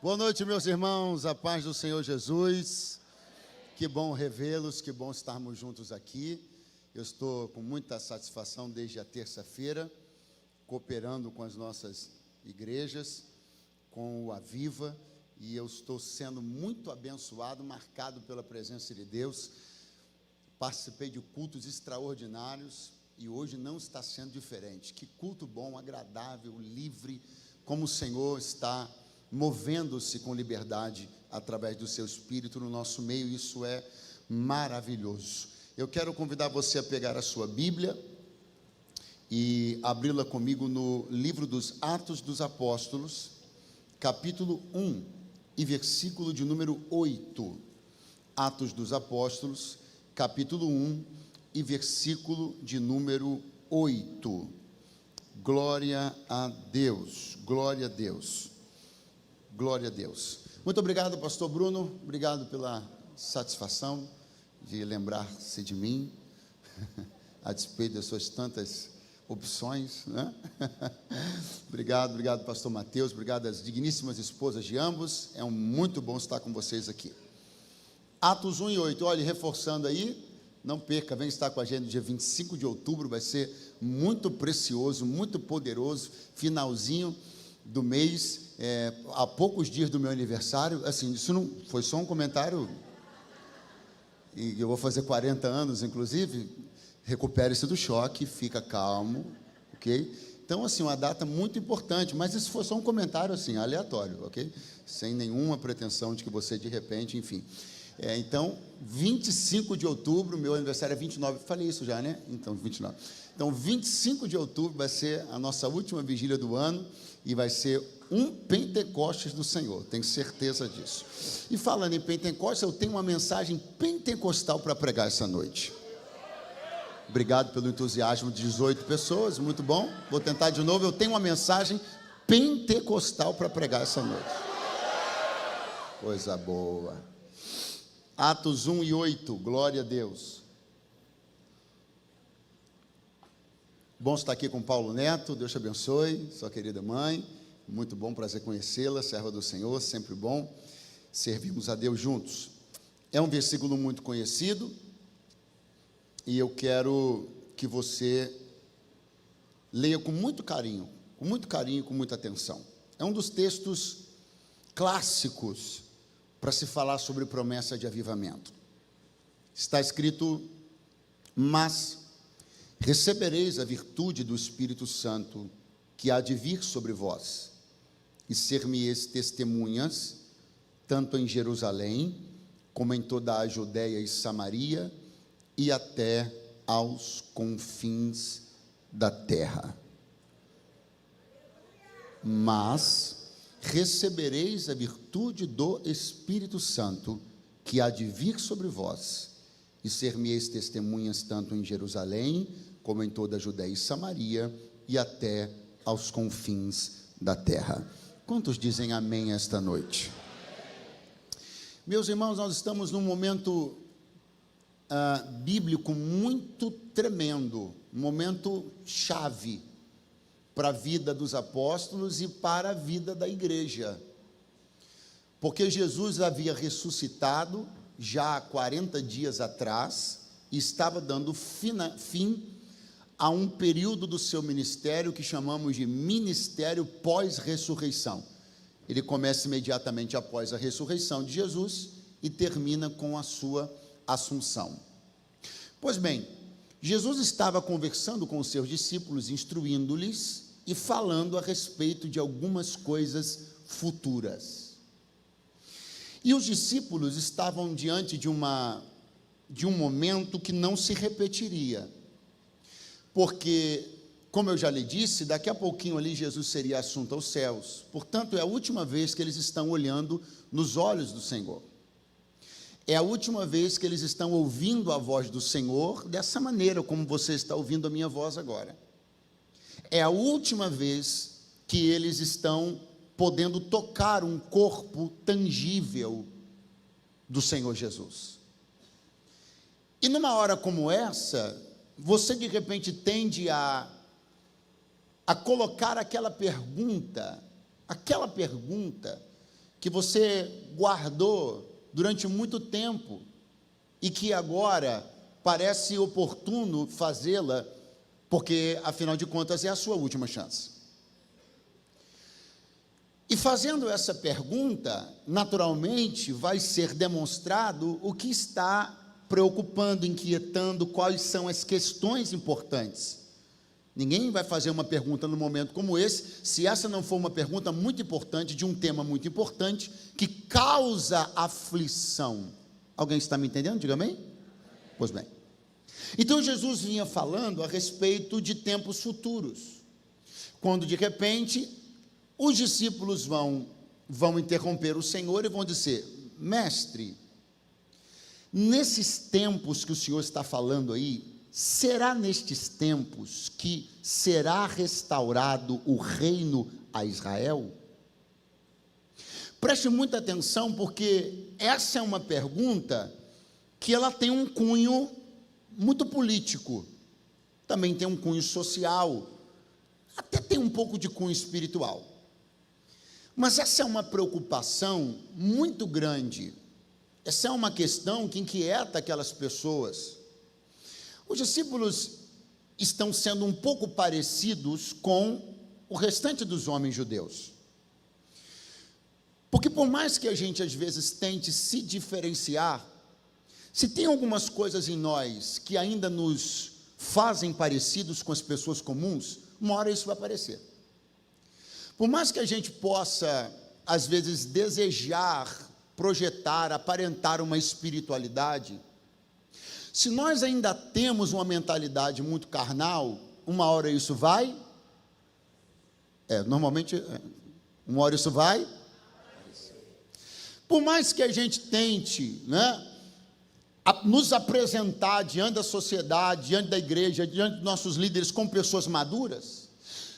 Boa noite, meus irmãos, a paz do Senhor Jesus. Que bom revê-los, que bom estarmos juntos aqui. Eu estou com muita satisfação desde a terça-feira, cooperando com as nossas igrejas, com o Aviva, e eu estou sendo muito abençoado, marcado pela presença de Deus. Participei de cultos extraordinários e hoje não está sendo diferente. Que culto bom, agradável, livre, como o Senhor está movendo-se com liberdade através do seu Espírito no nosso meio. Isso é maravilhoso. Eu quero convidar você a pegar a sua Bíblia e abri-la comigo no livro dos Atos dos Apóstolos, capítulo 1 e versículo de número 8. Atos dos Apóstolos, capítulo 1 e versículo de número 8. Glória a Deus, glória a Deus. Glória a Deus. Muito obrigado, pastor Bruno, obrigado pela satisfação de lembrar-se de mim, a despeito das suas tantas opções, né? Obrigado, pastor Mateus, obrigado às digníssimas esposas de ambos, é muito bom estar com vocês aqui. Atos 1 e 8, olha, reforçando aí, não perca, vem estar com a gente no dia 25 de outubro, vai ser muito precioso, muito poderoso, finalzinho do mês, há poucos dias do meu aniversário. Assim, isso não foi só um comentário, e eu vou fazer 40 anos, inclusive. Recupere-se do choque, fica calmo, ok? Então, assim, uma data muito importante, mas isso foi só um comentário, assim, aleatório, ok? Sem nenhuma pretensão de que você, de repente, enfim. Então, 25 de outubro, meu aniversário é 29, falei isso já, né? Então, 29. Então, 25 de outubro vai ser a nossa última vigília do ano, e vai ser um Pentecostes do Senhor, tenho certeza disso. E falando em Pentecostes, eu tenho uma mensagem pentecostal para pregar essa noite. Obrigado pelo entusiasmo de 18 pessoas, muito bom. Vou tentar de novo, eu tenho uma mensagem pentecostal para pregar essa noite. Coisa boa. Atos 1 e 8, glória a Deus. Bom estar aqui com Paulo Neto, Deus te abençoe, sua querida mãe, muito bom, prazer conhecê-la, serva do Senhor, sempre bom servirmos a Deus juntos. É um versículo muito conhecido, e eu quero que você leia com muito carinho, com muita atenção. É um dos textos clássicos para se falar sobre promessa de avivamento. Está escrito: mas recebereis a virtude do Espírito Santo, que há de vir sobre vós, e ser-me-eis testemunhas, tanto em Jerusalém, como em toda a Judeia e Samaria, e até aos confins da terra. Mas recebereis a virtude do Espírito Santo, que há de vir sobre vós, e ser-me-eis testemunhas, tanto em Jerusalém, como em toda a Judeia e Samaria, e até aos confins da terra. Quantos dizem amém esta noite? Meus irmãos, nós estamos num momento bíblico muito tremendo, um momento chave para a vida dos apóstolos e para a vida da igreja, porque Jesus havia ressuscitado já há 40 dias atrás, e estava dando fim a um período do seu ministério que chamamos de ministério pós-ressurreição. Ele começa imediatamente após a ressurreição de Jesus e termina com a sua assunção. Pois bem, Jesus estava conversando com os seus discípulos, instruindo-lhes e falando a respeito de algumas coisas futuras. E os discípulos estavam diante de um momento que não se repetiria, porque, como eu já lhe disse, daqui a pouquinho ali Jesus seria assunto aos céus. Portanto, é a última vez que eles estão olhando nos olhos do Senhor. É a última vez que eles estão ouvindo a voz do Senhor dessa maneira, como você está ouvindo a minha voz agora. É a última vez que eles estão podendo tocar um corpo tangível do Senhor Jesus. E numa hora como essa, você de repente tende a colocar aquela pergunta que você guardou durante muito tempo e que agora parece oportuno fazê-la, porque, afinal de contas, é a sua última chance. E fazendo essa pergunta, naturalmente, vai ser demonstrado o que está preocupando, inquietando, quais são as questões importantes. Ninguém vai fazer uma pergunta num momento como esse, se essa não for uma pergunta muito importante, de um tema muito importante, que causa aflição. Alguém está me entendendo? Diga amém? Pois bem. Então, Jesus vinha falando a respeito de tempos futuros, quando, de repente, os discípulos vão interromper o Senhor e vão dizer: mestre, nesses tempos que o Senhor está falando aí, será nestes tempos que será restaurado o reino a Israel? Preste muita atenção, porque essa é uma pergunta que ela tem um cunho muito político, também tem um cunho social, até tem um pouco de cunho espiritual. Mas essa é uma preocupação muito grande, essa é uma questão que inquieta aquelas pessoas. Os discípulos estão sendo um pouco parecidos com o restante dos homens judeus. Porque por mais que a gente às vezes tente se diferenciar, se tem algumas coisas em nós que ainda nos fazem parecidos com as pessoas comuns, uma hora isso vai aparecer. Por mais que a gente possa, às vezes, desejar, projetar, aparentar uma espiritualidade, se nós ainda temos uma mentalidade muito carnal, uma hora isso vai, normalmente, uma hora isso vai. Por mais que a gente tente, nos apresentar diante da sociedade, diante da igreja, diante dos nossos líderes como pessoas maduras,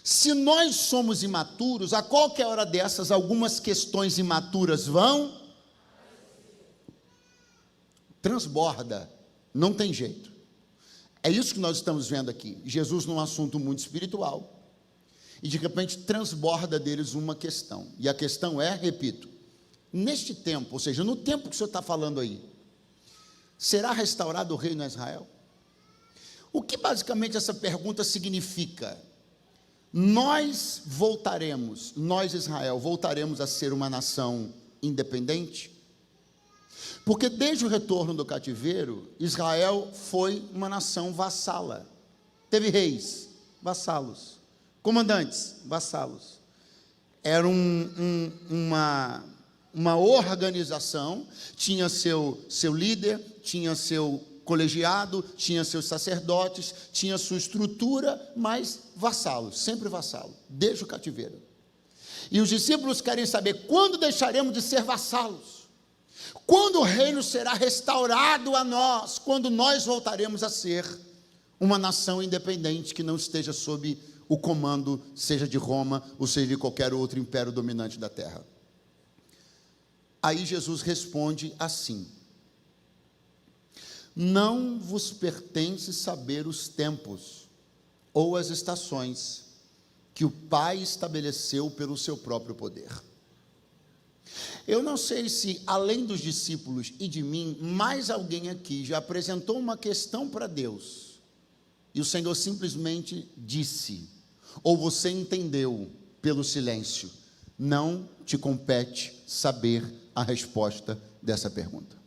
se nós somos imaturos, a qualquer hora dessas, algumas questões imaturas transborda, não tem jeito. É isso que nós estamos vendo aqui, Jesus num assunto muito espiritual, e de repente transborda deles uma questão, e a questão é, repito, neste tempo, ou seja, no tempo que o Senhor está falando aí, será restaurado o reino a Israel? O que basicamente essa pergunta significa? Nós Israel, voltaremos a ser uma nação independente? Porque desde o retorno do cativeiro, Israel foi uma nação vassala. Teve reis, vassalos, comandantes, vassalos. Era uma organização, tinha seu líder, tinha seu colegiado, tinha seus sacerdotes, tinha sua estrutura, mas vassalo, sempre vassalo, desde o cativeiro. E os discípulos querem saber quando deixaremos de ser vassalos, quando o reino será restaurado a nós, quando nós voltaremos a ser uma nação independente que não esteja sob o comando, seja de Roma ou seja de qualquer outro império dominante da terra. Aí Jesus responde assim: não vos pertence saber os tempos ou as estações que o Pai estabeleceu pelo seu próprio poder. Eu não sei se, além dos discípulos e de mim, mais alguém aqui já apresentou uma questão para Deus, e o Senhor simplesmente disse, ou você entendeu pelo silêncio: não te compete saber a resposta dessa pergunta.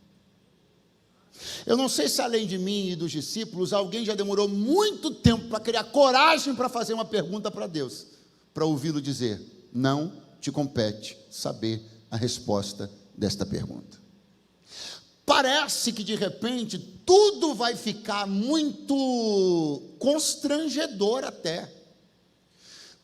Eu não sei se além de mim e dos discípulos, alguém já demorou muito tempo para criar coragem para fazer uma pergunta para Deus, para ouvi-lo dizer: não te compete saber a resposta desta pergunta. Parece que de repente tudo vai ficar muito constrangedor até.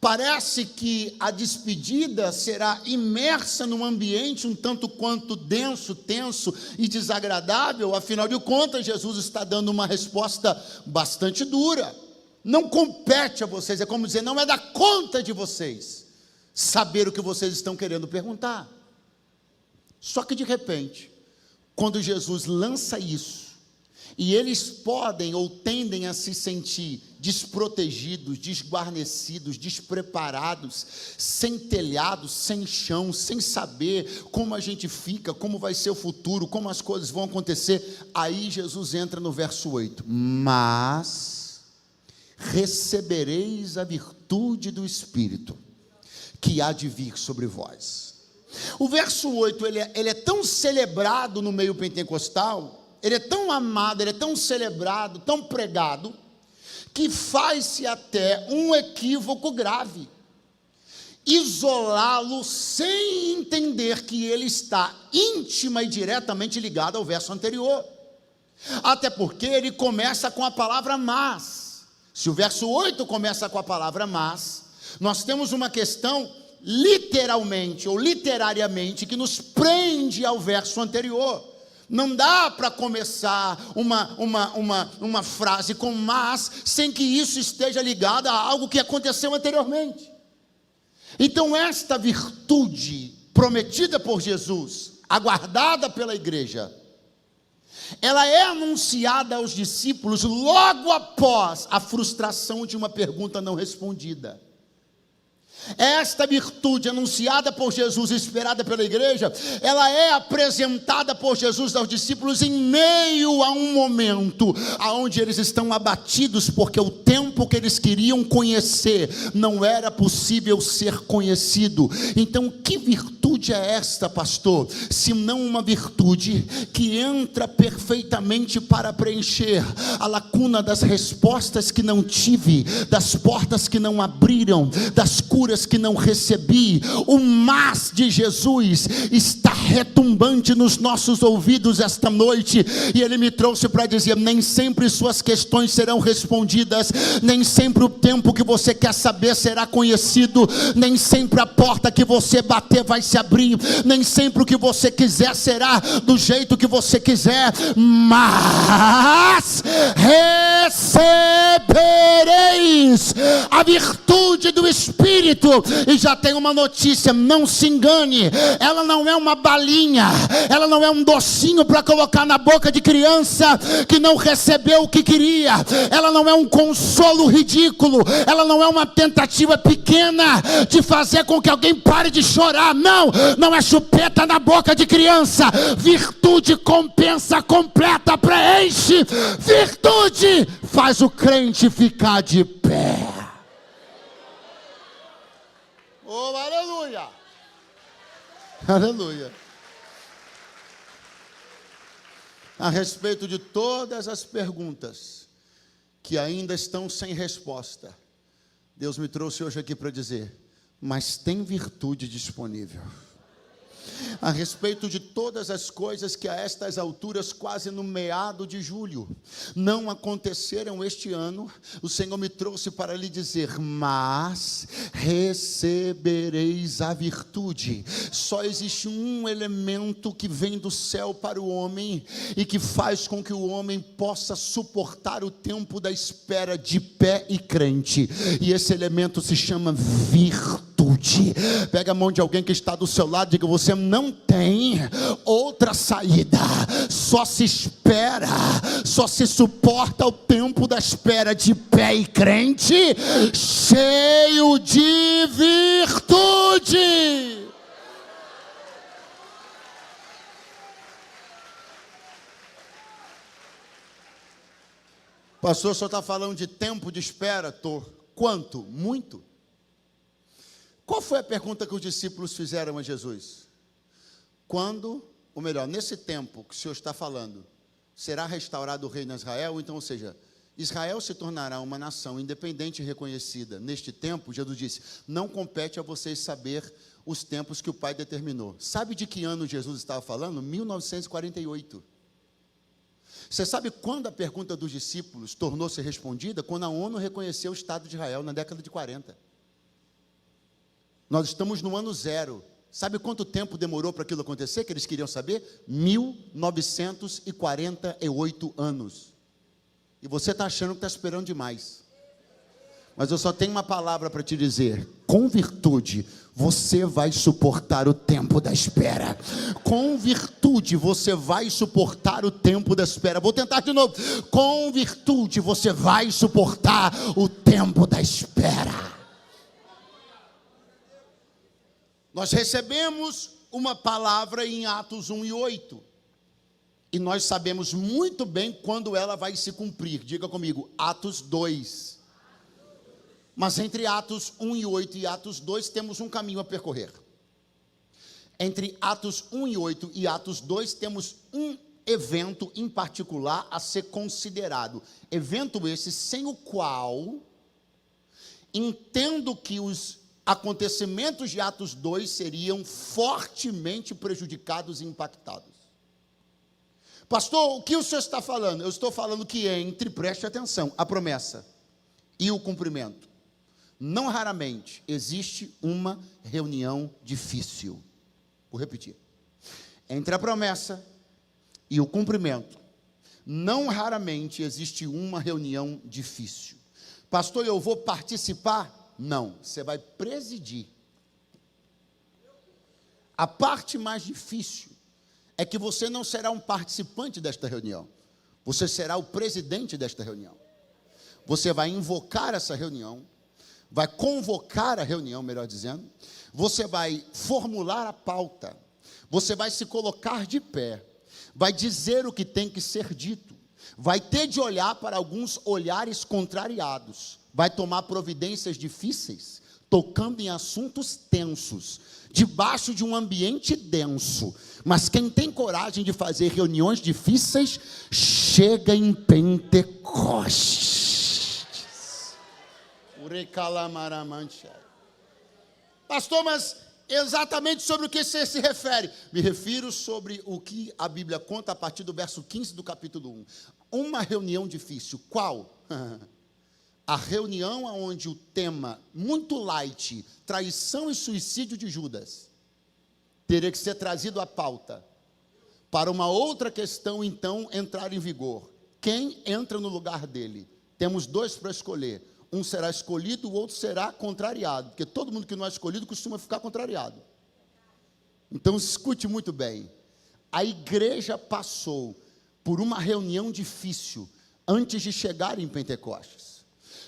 Parece que a despedida será imersa num ambiente um tanto quanto denso, tenso e desagradável. Afinal de contas, Jesus está dando uma resposta bastante dura. Não compete a vocês, é como dizer, não é da conta de vocês saber o que vocês estão querendo perguntar. Só que de repente, quando Jesus lança isso, E eles podem ou tendem a se sentir desprotegidos, desguarnecidos, despreparados, sem telhado, sem chão, sem saber como a gente fica, como vai ser o futuro, como as coisas vão acontecer. Aí Jesus entra no verso 8: mas recebereis a virtude do Espírito, que há de vir sobre vós. O verso 8, ele é tão celebrado no meio pentecostal, ele é tão amado, ele é tão celebrado, tão pregado, que faz-se até um equívoco grave: isolá-lo sem entender que ele está íntima e diretamente ligado ao verso anterior. Até porque ele começa com a palavra mas. Se o verso 8 começa com a palavra mas, nós temos uma questão literalmente ou literariamente que nos prende ao verso anterior. Não dá para começar uma frase com mas, sem que isso esteja ligado a algo que aconteceu anteriormente. Então esta virtude prometida por Jesus, aguardada pela igreja, ela é anunciada aos discípulos logo após a frustração de uma pergunta não respondida. Esta virtude anunciada por Jesus, esperada pela igreja, ela é apresentada por Jesus aos discípulos em meio a um momento onde eles estão abatidos, porque o tempo que eles queriam conhecer não era possível ser conhecido. Então, que virtude é esta, pastor? Se não uma virtude que entra perfeitamente para preencher a lacuna das respostas que não tive, das portas que não abriram, das curas que não recebi. O mas de Jesus está retumbante nos nossos ouvidos esta noite, e ele me trouxe para dizer: nem sempre suas questões serão respondidas, nem sempre o tempo que você quer saber será conhecido, nem sempre a porta que você bater vai se abrir, nem sempre o que você quiser será do jeito que você quiser, mas recebereis a virtude do Espírito. E já tem uma notícia: não se engane, ela não é uma balinha, ela não é um docinho para colocar na boca de criança que não recebeu o que queria, ela não é um consolo ridículo, ela não é uma tentativa pequena de fazer com que alguém pare de chorar. Não, não é chupeta na boca de criança. Virtude compensa, completa, preenche. Virtude faz o crente ficar de pé. Oh, aleluia! Aleluia! A respeito de todas as perguntas que ainda estão sem resposta, Deus me trouxe hoje aqui para dizer: mas tem virtude disponível. A respeito de todas as coisas que a estas alturas, quase no meado de julho, não aconteceram este ano, o Senhor me trouxe para lhe dizer: mas recebereis a virtude. Só existe um elemento que vem do céu para o homem e que faz com que o homem possa suportar o tempo da espera de pé e crente, e esse elemento se chama virtude. Pega a mão de alguém que está do seu lado e diga: você não tem outra saída, só se espera, só se suporta o tempo da espera de pé e crente, cheio de virtude. Pastor, o senhor está falando de tempo de espera? Tô. Quanto? Muito. Qual foi a pergunta que os discípulos fizeram a Jesus? Quando, ou melhor, nesse tempo que o Senhor está falando, será restaurado o reino de Israel? Então, ou seja, Israel se tornará uma nação independente e reconhecida. Neste tempo, Jesus disse: não compete a vocês saber os tempos que o Pai determinou. Sabe de que ano Jesus estava falando? 1948. Você sabe quando a pergunta dos discípulos tornou-se respondida? Quando a ONU reconheceu o Estado de Israel, na década de 40. Nós estamos no ano 0. Sabe quanto tempo demorou para aquilo acontecer, que eles queriam saber? 1948 anos. E você está achando que está esperando demais. Mas eu só tenho uma palavra para te dizer: com virtude, você vai suportar o tempo da espera. Com virtude você vai suportar o tempo da espera. Vou tentar de novo. Com virtude você vai suportar o tempo da espera. Nós recebemos uma palavra em Atos 1:8. E nós sabemos muito bem quando ela vai se cumprir. Diga comigo, Atos 2. Mas entre Atos 1:8 e Atos 2 temos um caminho a percorrer. Entre Atos 1:8 e Atos 2 temos um evento em particular a ser considerado. Evento esse sem o qual entendo que os acontecimentos de Atos 2 seriam fortemente prejudicados e impactados. Pastor, o que o senhor está falando? Eu estou falando que entre, preste atenção, a promessa e o cumprimento, não raramente existe uma reunião difícil. Vou repetir. Entre a promessa e o cumprimento, não raramente existe uma reunião difícil. Pastor, eu vou participar? Não, você vai presidir. A parte mais difícil é que você não será um participante desta reunião. Você será o presidente desta reunião. Você vai invocar essa reunião, vai convocar a reunião, melhor dizendo. Você vai formular a pauta. Você vai se colocar de pé. Vai dizer o que tem que ser dito. Vai ter de olhar para alguns olhares contrariados. Vai tomar providências difíceis, tocando em assuntos tensos, debaixo de um ambiente denso. Mas quem tem coragem de fazer reuniões difíceis, chega em Pentecostes. Pastor, mas exatamente sobre o que você se refere? Me refiro sobre o que a Bíblia conta a partir do verso 15 do capítulo 1. Uma reunião difícil. Qual? A reunião onde o tema, muito light, traição e suicídio de Judas, teria que ser trazido à pauta, para uma outra questão, então, entrar em vigor. Quem entra no lugar dele? Temos dois para escolher. Um será escolhido, o outro será contrariado, porque todo mundo que não é escolhido costuma ficar contrariado. Então, escute muito bem. A igreja passou por uma reunião difícil antes de chegar em Pentecostes.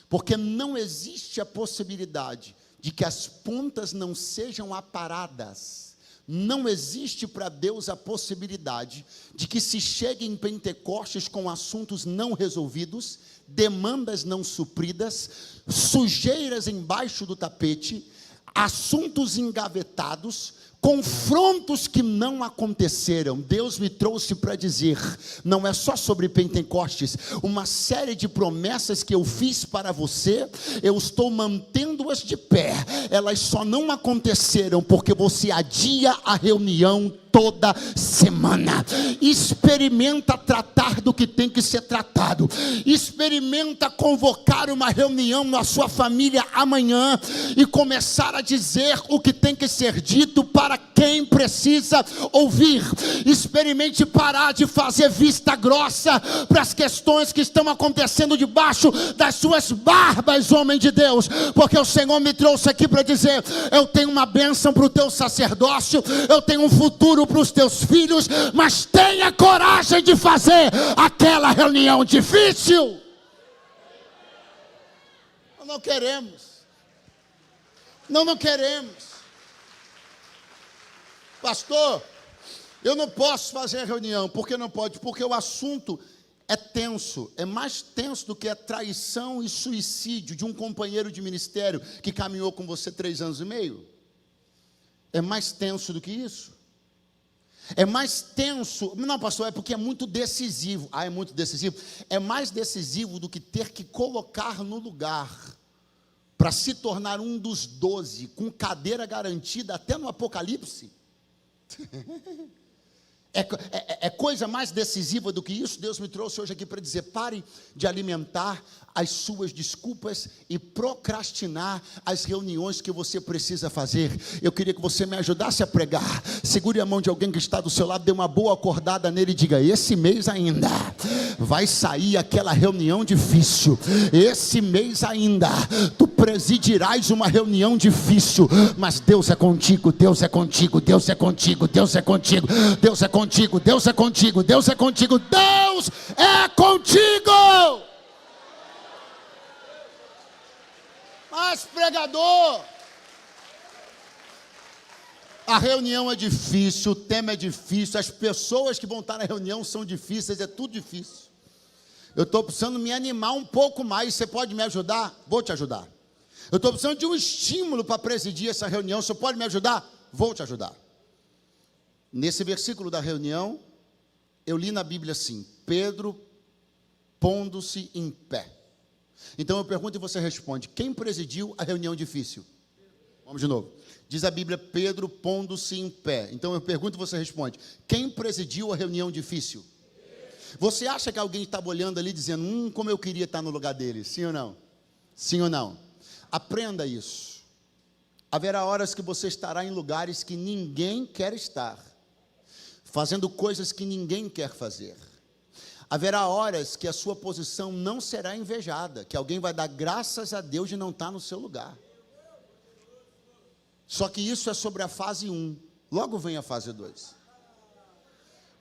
Porque não existe a possibilidade de que as pontas não sejam aparadas. Não existe para Deus a possibilidade de que se chegue em Pentecostes com assuntos não resolvidos, demandas não supridas, sujeiras embaixo do tapete, assuntos engavetados, confrontos que não aconteceram. Deus me trouxe para dizer, não é só sobre Pentecostes, uma série de promessas que eu fiz para você, eu estou mantendo-as de pé, elas só não aconteceram porque você adia a reunião toda semana. Experimenta tratar do que tem que ser tratado. Experimenta convocar uma reunião na sua família amanhã e começar a dizer o que tem que ser dito para quem precisa ouvir. Experimente parar de fazer vista grossa para as questões que estão acontecendo debaixo das suas barbas, homem de Deus, porque o Senhor me trouxe aqui para dizer, eu tenho uma bênção para o teu sacerdócio, eu tenho um futuro para os teus filhos, mas tenha coragem de fazer aquela reunião difícil. Não queremos. Não queremos. Pastor, eu não posso fazer a reunião. Por que não pode? Porque o assunto é tenso, é mais tenso do que a traição e suicídio de um companheiro de ministério que caminhou com você 3 anos e meio. É mais tenso do que isso. É mais tenso, não pastor, é porque é muito decisivo. É muito decisivo. É mais decisivo do que ter que colocar no lugar, para se tornar um dos 12, com cadeira garantida até no Apocalipse. É coisa mais decisiva do que isso? Deus me trouxe hoje aqui para dizer: pare de alimentar as suas desculpas e procrastinar as reuniões que você precisa fazer. Eu queria que você me ajudasse a pregar. Segure a mão de alguém que está do seu lado, dê uma boa acordada nele e diga: esse mês ainda vai sair aquela reunião difícil. Esse mês ainda tu presidirás uma reunião difícil, mas Deus é contigo, Deus é contigo, Deus é contigo, Deus é contigo, Deus é contigo, Deus é contigo, Deus é contigo, Deus é contigo. Mas, pregador, a reunião é difícil, o tema é difícil, as pessoas que vão estar na reunião são difíceis, é tudo difícil. Eu estou precisando me animar um pouco mais, você pode me ajudar? Vou te ajudar. Eu estou precisando de um estímulo para presidir essa reunião, você pode me ajudar? Vou te ajudar. Nesse versículo da reunião, eu li na Bíblia assim: Pedro pondo-se em pé. Então eu pergunto e você responde: quem presidiu a reunião difícil? Vamos de novo. Diz a Bíblia: Pedro pondo-se em pé. Então eu pergunto e você responde: quem presidiu a reunião difícil? Você acha que alguém estava olhando ali dizendo: como eu queria estar no lugar dele? Sim ou não? Sim ou não? Aprenda isso. Haverá horas que você estará em lugares que ninguém quer estar, fazendo coisas que ninguém quer fazer. Haverá horas que a sua posição não será invejada, que alguém vai dar graças a Deus de não estar no seu lugar. Só que isso é sobre a fase 1, logo vem a fase 2.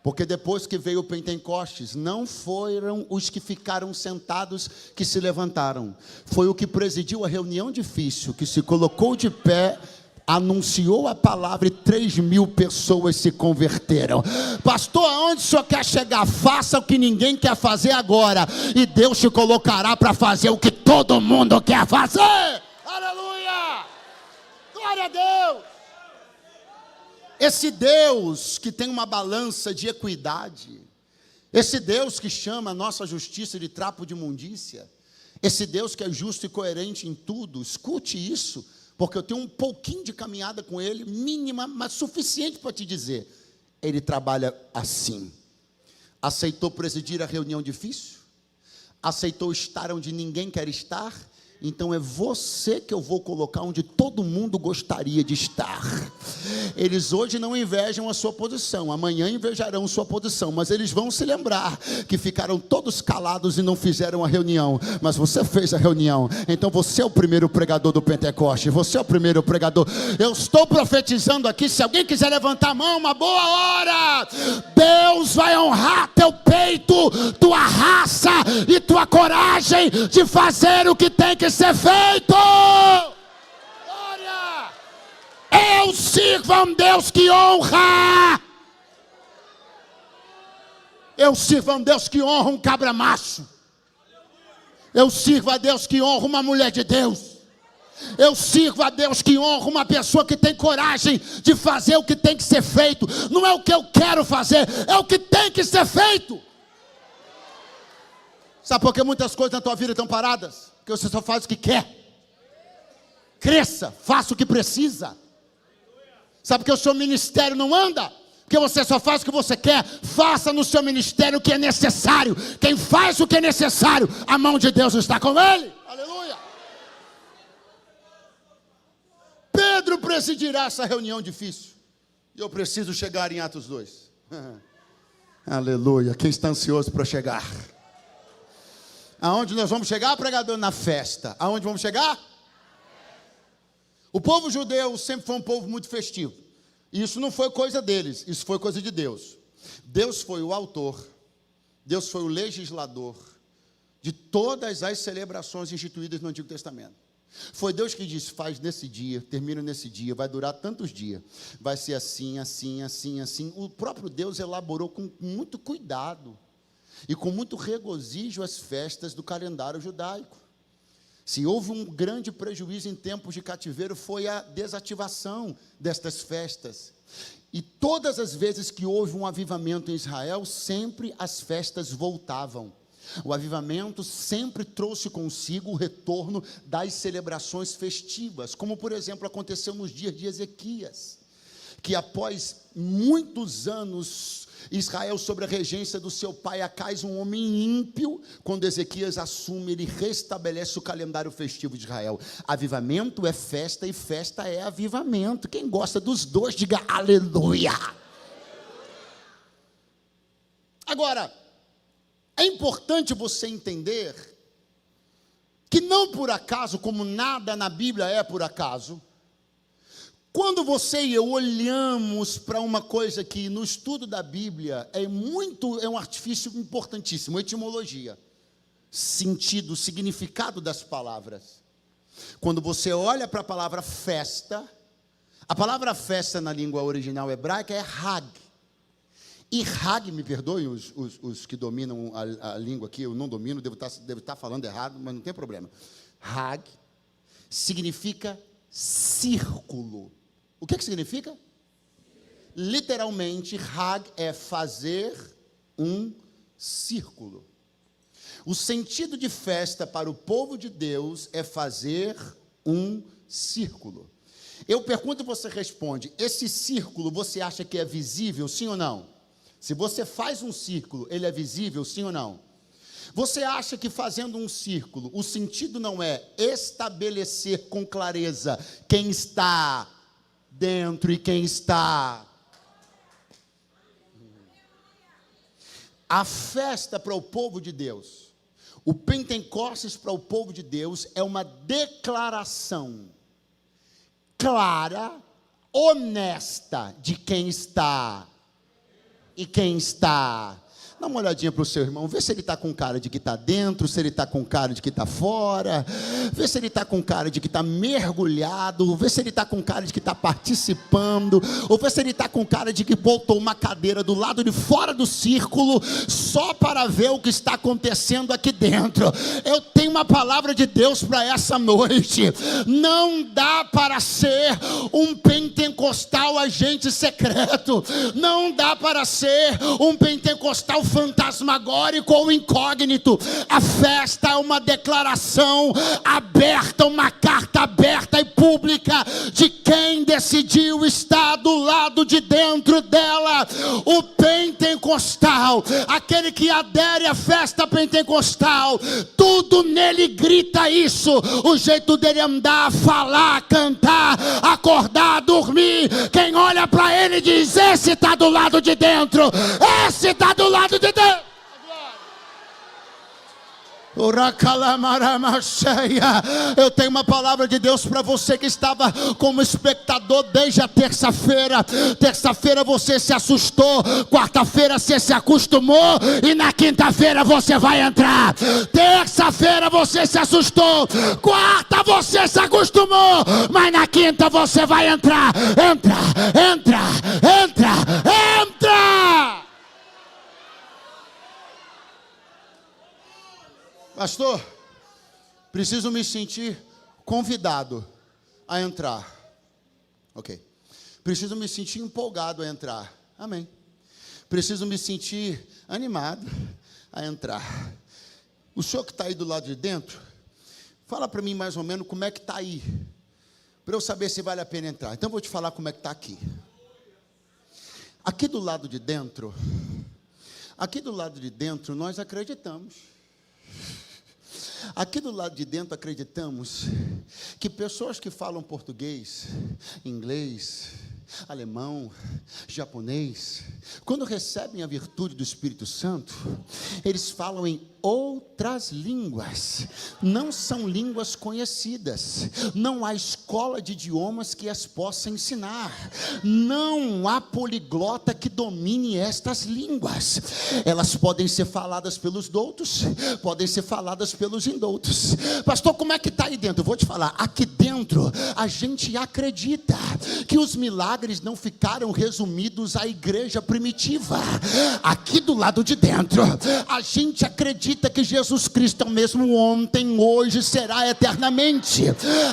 Porque depois que veio o Pentecostes, não foram os que ficaram sentados que se levantaram, foi o que presidiu a reunião difícil, que se colocou de pé, anunciou a palavra e 3.000 pessoas se converteram. Pastor, aonde o senhor quer chegar? Faça o que ninguém quer fazer agora, e Deus te colocará para fazer o que todo mundo quer fazer. Aleluia! Glória a Deus! Esse Deus que tem uma balança de equidade, esse Deus que chama a nossa justiça de trapo de imundícia, esse Deus que é justo e coerente em tudo, escute isso, porque eu tenho um pouquinho de caminhada com Ele, mínima, mas suficiente para te dizer: Ele trabalha assim. Aceitou presidir a reunião difícil? Aceitou estar onde ninguém quer estar? Então é você que eu vou colocar onde todo mundo gostaria de estar. Eles hoje não invejam a sua posição, amanhã invejarão sua posição, mas eles vão se lembrar que ficaram todos calados e não fizeram a reunião, mas você fez a reunião. Então você é o primeiro pregador do Pentecoste, você é o primeiro pregador. Eu estou profetizando aqui, se alguém quiser levantar a mão, uma boa hora. Deus vai honrar teu peito, tua raça e tua coragem de fazer o que tem que ser feito. Glória! Eu sirvo a um Deus que honra. Eu sirvo a um Deus que honra um cabra macho. Eu sirvo a Deus que honra uma mulher de Deus. Eu sirvo a Deus que honra uma pessoa que tem coragem de fazer o que tem que ser feito. Não é o que eu quero fazer, é o que tem que ser feito. Sabe por que muitas coisas na tua vida estão paradas? Porque você só faz o que quer. Cresça, faça o que precisa. Sabe por que o seu ministério não anda? Porque você só faz o que você quer. Faça no seu ministério o que é necessário. Quem faz o que é necessário, a mão de Deus está com ele. Aleluia. Pedro presidirá essa reunião difícil. E eu preciso chegar em Atos 2. Aleluia. Quem está ansioso para chegar? Aonde nós vamos chegar, pregador? Na festa. Aonde vamos chegar? O povo judeu sempre foi um povo muito festivo. E isso não foi coisa deles, isso foi coisa de Deus. Deus foi o autor, Deus foi o legislador de todas as celebrações instituídas no Antigo Testamento. Foi Deus que disse: faz nesse dia, termina nesse dia, vai durar tantos dias, vai ser assim, assim, assim, assim. O próprio Deus elaborou com muito cuidado e com muito regozijo as festas do calendário judaico. Se houve um grande prejuízo em tempos de cativeiro, foi a desativação destas festas. E todas as vezes que houve um avivamento em Israel, sempre as festas voltavam. O avivamento sempre trouxe consigo o retorno das celebrações festivas, como por exemplo aconteceu nos dias de Ezequias, que após muitos anos, Israel sob a regência do seu pai Acais, um homem ímpio, quando Ezequias assume, ele restabelece o calendário festivo de Israel. Avivamento é festa e festa é avivamento. Quem gosta dos dois, diga aleluia. Agora, é importante você entender que não por acaso, como nada na Bíblia é por acaso, quando você e eu olhamos para uma coisa que no estudo da Bíblia é um artifício importantíssimo, etimologia, sentido, significado das palavras. Quando você olha para a palavra festa, a palavra festa na língua original hebraica é Hag. E Hag, me perdoem os que dominam a língua aqui, eu não domino, devo estar falando errado, mas não tem problema. Hag significa círculo. O que significa? Literalmente, Hag é fazer um círculo. O sentido de festa para o povo de Deus é fazer um círculo. Eu pergunto e você responde: esse círculo você acha que é visível, sim ou não? Se você faz um círculo, ele é visível, sim ou não? Você acha que fazendo um círculo, o sentido não é estabelecer com clareza quem está dentro e quem está... A festa para o povo de Deus, o Pentecostes para o povo de Deus é uma declaração clara, honesta de quem está e quem está. Dá uma olhadinha para o seu irmão, vê se ele está com cara de que está dentro, se ele está com cara de que está fora, vê se ele está com cara de que está mergulhado, vê se ele está com cara de que está participando, ou vê se ele está com cara de que botou uma cadeira do lado de fora do círculo, só para ver o que está acontecendo aqui dentro. Eu tenho uma palavra de Deus para essa noite: não dá para ser um pentecostal agente secreto, não dá para ser um pentecostal fantasmagórico ou incógnito. A festa é uma declaração aberta, uma carta aberta e pública de quem decidiu estar do lado de dentro dela. O pentecostal, aquele que adere à festa pentecostal, tudo nele grita isso. O jeito dele andar, falar, cantar, acordar, dormir, quem olha para ele diz: esse está do lado de dentro, esse está do lado de Deus. Eu tenho uma palavra de Deus para você que estava como espectador desde a terça-feira. Terça-feira você se assustou, quarta-feira você se acostumou e na quinta-feira você vai entrar. Terça-feira você se assustou, quarta você se acostumou, mas na quinta você vai entrar. Entra, entra, entra, entra. Pastor, preciso me sentir convidado a entrar. Ok. Preciso me sentir empolgado a entrar. Amém. Preciso me sentir animado a entrar. O senhor que está aí do lado de dentro, fala para mim mais ou menos como é que está aí, para eu saber se vale a pena entrar. Então eu vou te falar como é que está aqui. Aqui do lado de dentro nós acreditamos. Aqui do lado de dentro acreditamos que pessoas que falam português, inglês, alemão, japonês, quando recebem a virtude do Espírito Santo, eles falam em outras línguas, não são línguas conhecidas, não há escola de idiomas que as possa ensinar, não há poliglota que domine estas línguas. Elas podem ser faladas pelos doutos, podem ser faladas pelos indoutos. Pastor, como é que está aí dentro? Eu vou te falar, aqui dentro a gente acredita que os milagres não ficaram resumidos à igreja primitiva. Aqui do lado de dentro, a gente acredita que Jesus Cristo é o mesmo ontem, hoje, será eternamente.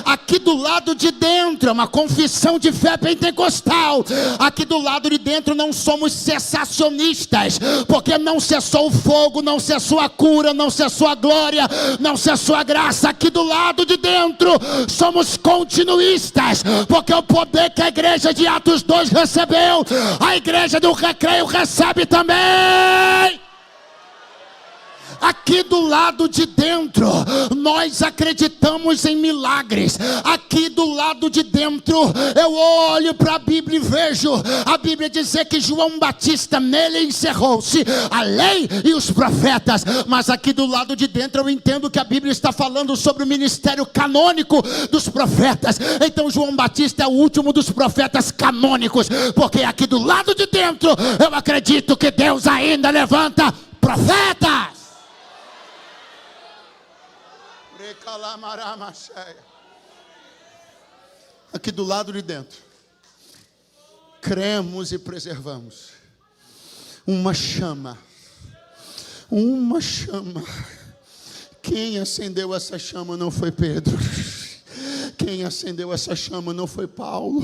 Aqui do lado de dentro, é uma confissão de fé pentecostal. Aqui do lado de dentro não somos cessacionistas, porque não cessou o fogo, não cessou a cura, não cessou a glória, não cessou a graça. Aqui do lado de dentro somos continuistas, porque o poder que a igreja de Atos 2 recebeu, a igreja do Recreio recebe também. Aqui do lado de dentro, nós acreditamos em milagres. Aqui do lado de dentro, eu olho para a Bíblia e vejo a Bíblia dizer que João Batista, nele encerrou-se a lei e os profetas. Mas aqui do lado de dentro eu entendo que a Bíblia está falando sobre o ministério canônico dos profetas. Então João Batista é o último dos profetas canônicos, porque aqui do lado de dentro eu acredito que Deus ainda levanta profetas. Aqui do lado de dentro, cremos e preservamos uma chama. Quem acendeu essa chama não foi Pedro. Quem acendeu essa chama não foi Paulo.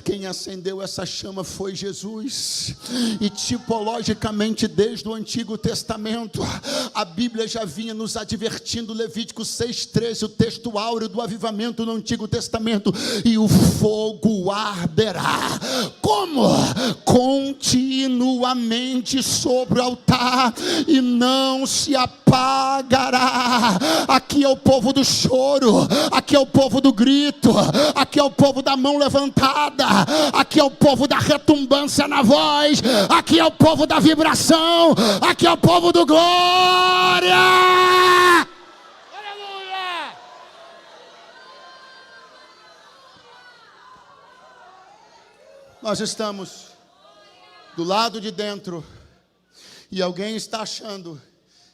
Quem acendeu essa chama foi Jesus. E tipologicamente desde o Antigo Testamento, a Bíblia já vinha nos advertindo. Levítico 6,13, o texto áureo do avivamento no Antigo Testamento. E o fogo arderá. Como? Continuamente sobre o altar, e não se apagará. Aqui é o povo do choro, aqui é o povo do grito, aqui é o povo da mão levantada, aqui é o povo da retumbância na voz, aqui é o povo da vibração, aqui é o povo do glória. Aleluia! Nós estamos do lado de dentro, e alguém está achando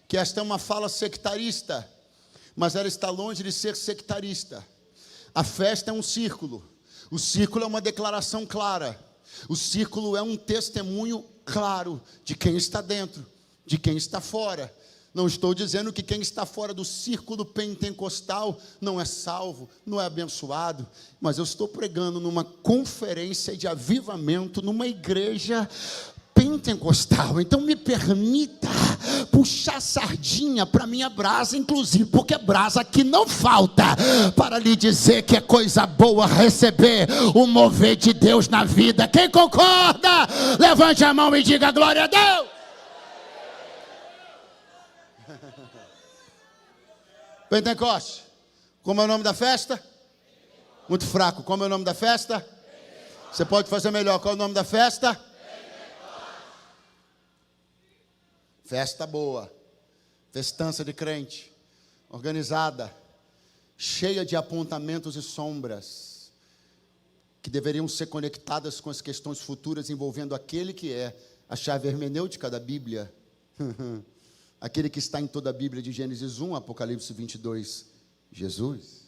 que esta é uma fala sectarista, mas ela está longe de ser sectarista. A festa é um círculo. O círculo é uma declaração clara. O círculo é um testemunho claro de quem está dentro, de quem está fora. Não estou dizendo que quem está fora do círculo pentecostal não é salvo, não é abençoado, mas eu estou pregando numa conferência de avivamento, numa igreja pentecostal. Então me permita puxar sardinha para minha brasa, inclusive, porque brasa aqui não falta, para lhe dizer que é coisa boa receber o mover de Deus na vida. Quem concorda, levante a mão e diga glória a Deus. Pentecoste, como é o nome da festa? Muito fraco. Como é o nome da festa? Você pode fazer melhor. Qual é o nome da festa? Festa boa, festança de crente, organizada, cheia de apontamentos e sombras, que deveriam ser conectadas com as questões futuras envolvendo aquele que é a chave hermenêutica da Bíblia, aquele que está em toda a Bíblia, de Gênesis 1, Apocalipse 22, Jesus.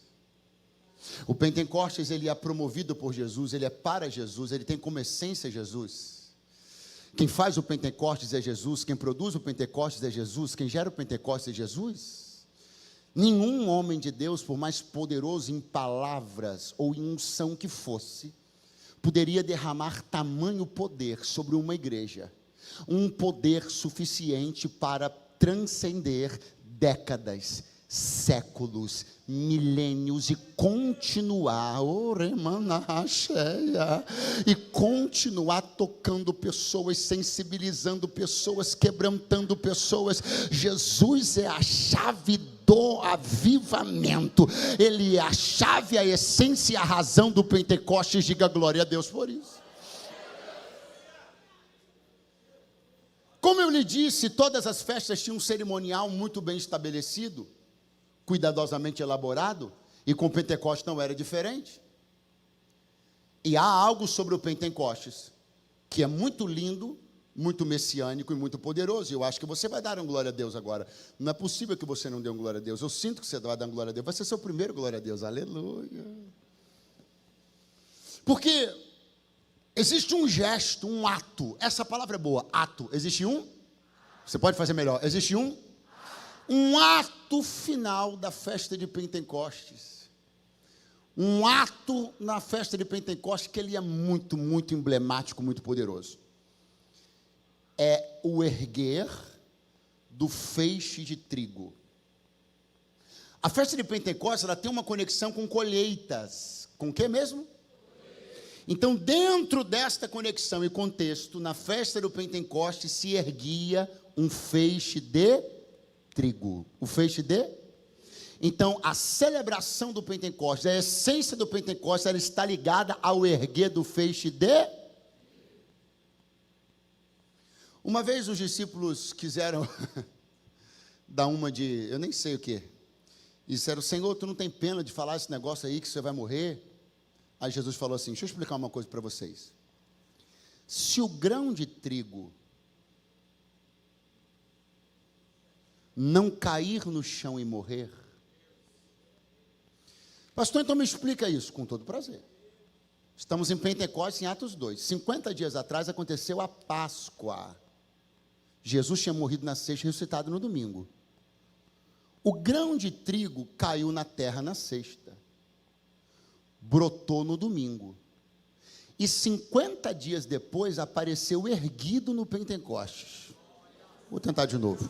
O Pentecostes, ele é promovido por Jesus, ele é para Jesus, ele tem como essência Jesus. Quem faz o Pentecostes é Jesus, quem produz o Pentecostes é Jesus, quem gera o Pentecostes é Jesus. Nenhum homem de Deus, por mais poderoso em palavras ou em unção que fosse, poderia derramar tamanho poder sobre uma igreja, um poder suficiente para transcender décadas, séculos, milênios e continuar, e continuar tocando pessoas, sensibilizando pessoas, quebrantando pessoas. Jesus é a chave do avivamento, ele é a chave, a essência e a razão do Pentecostes. Diga glória a Deus por isso. Como eu lhe disse, todas as festas tinham um cerimonial muito bem estabelecido, cuidadosamente elaborado, e com o Pentecostes não era diferente. E há algo sobre o Pentecostes que é muito lindo, muito messiânico e muito poderoso. Eu acho que você vai dar um glória a Deus agora. Não é possível que você não dê um glória a Deus. Eu sinto que você vai dar um glória a Deus. Vai ser seu primeiro glória a Deus. Aleluia. Porque Existe um gesto, um ato. Essa palavra é boa, ato. Existe um? Você pode fazer melhor. Existe um ato final da festa de Pentecostes. Um ato na festa de Pentecostes que ele é muito, muito emblemático, muito poderoso. É o erguer do feixe de trigo. A festa de Pentecostes, ela tem uma conexão com colheitas. Com o que mesmo? Então, dentro desta conexão e contexto, na festa do Pentecostes se erguia um feixe de trigo. O feixe de? Então, a celebração do Pentecostes, a essência do Pentecostes, ela está ligada ao erguer do feixe de? Uma vez os discípulos quiseram dar uma de, eu nem sei o que, e disseram: Senhor, tu não tem pena de falar esse negócio aí que você vai morrer? Aí Jesus falou assim: deixa eu explicar uma coisa para vocês. Se o grão de trigo não cair no chão e morrer, pastor, então me explica isso. Com todo prazer. Estamos em Pentecostes, em Atos 2. 50 dias atrás aconteceu a Páscoa. Jesus tinha morrido na sexta e ressuscitado no domingo. O grão de trigo caiu na terra na sexta, brotou no domingo, e 50 dias depois apareceu erguido no Pentecostes. Vou tentar de novo.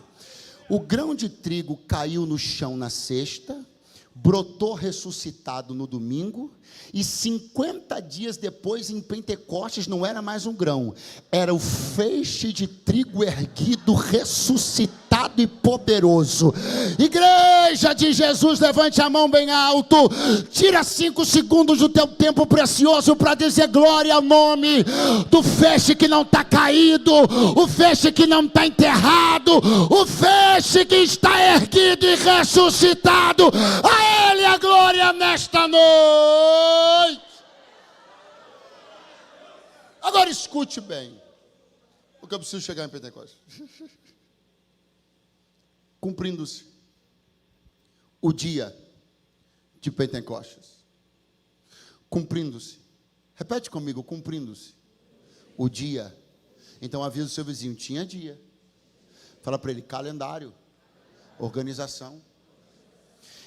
O grão de trigo caiu no chão na sexta, brotou ressuscitado no domingo, e 50 dias depois em Pentecostes não era mais um grão, era o feixe de trigo erguido, ressuscitado e poderoso. Igreja de Jesus, levante a mão bem alto, tira 5 segundos do teu tempo precioso para dizer glória ao nome do feixe que não está caído, o feixe que não está enterrado, o feixe que está erguido e ressuscitado. A Ele a glória nesta noite. Agora escute bem, porque eu preciso chegar em Pentecostes. Cumprindo-se o dia de Pentecostes. Cumprindo-se. Repete comigo: cumprindo-se o dia. Então avisa o seu vizinho: tinha dia. Fala para ele: calendário, organização.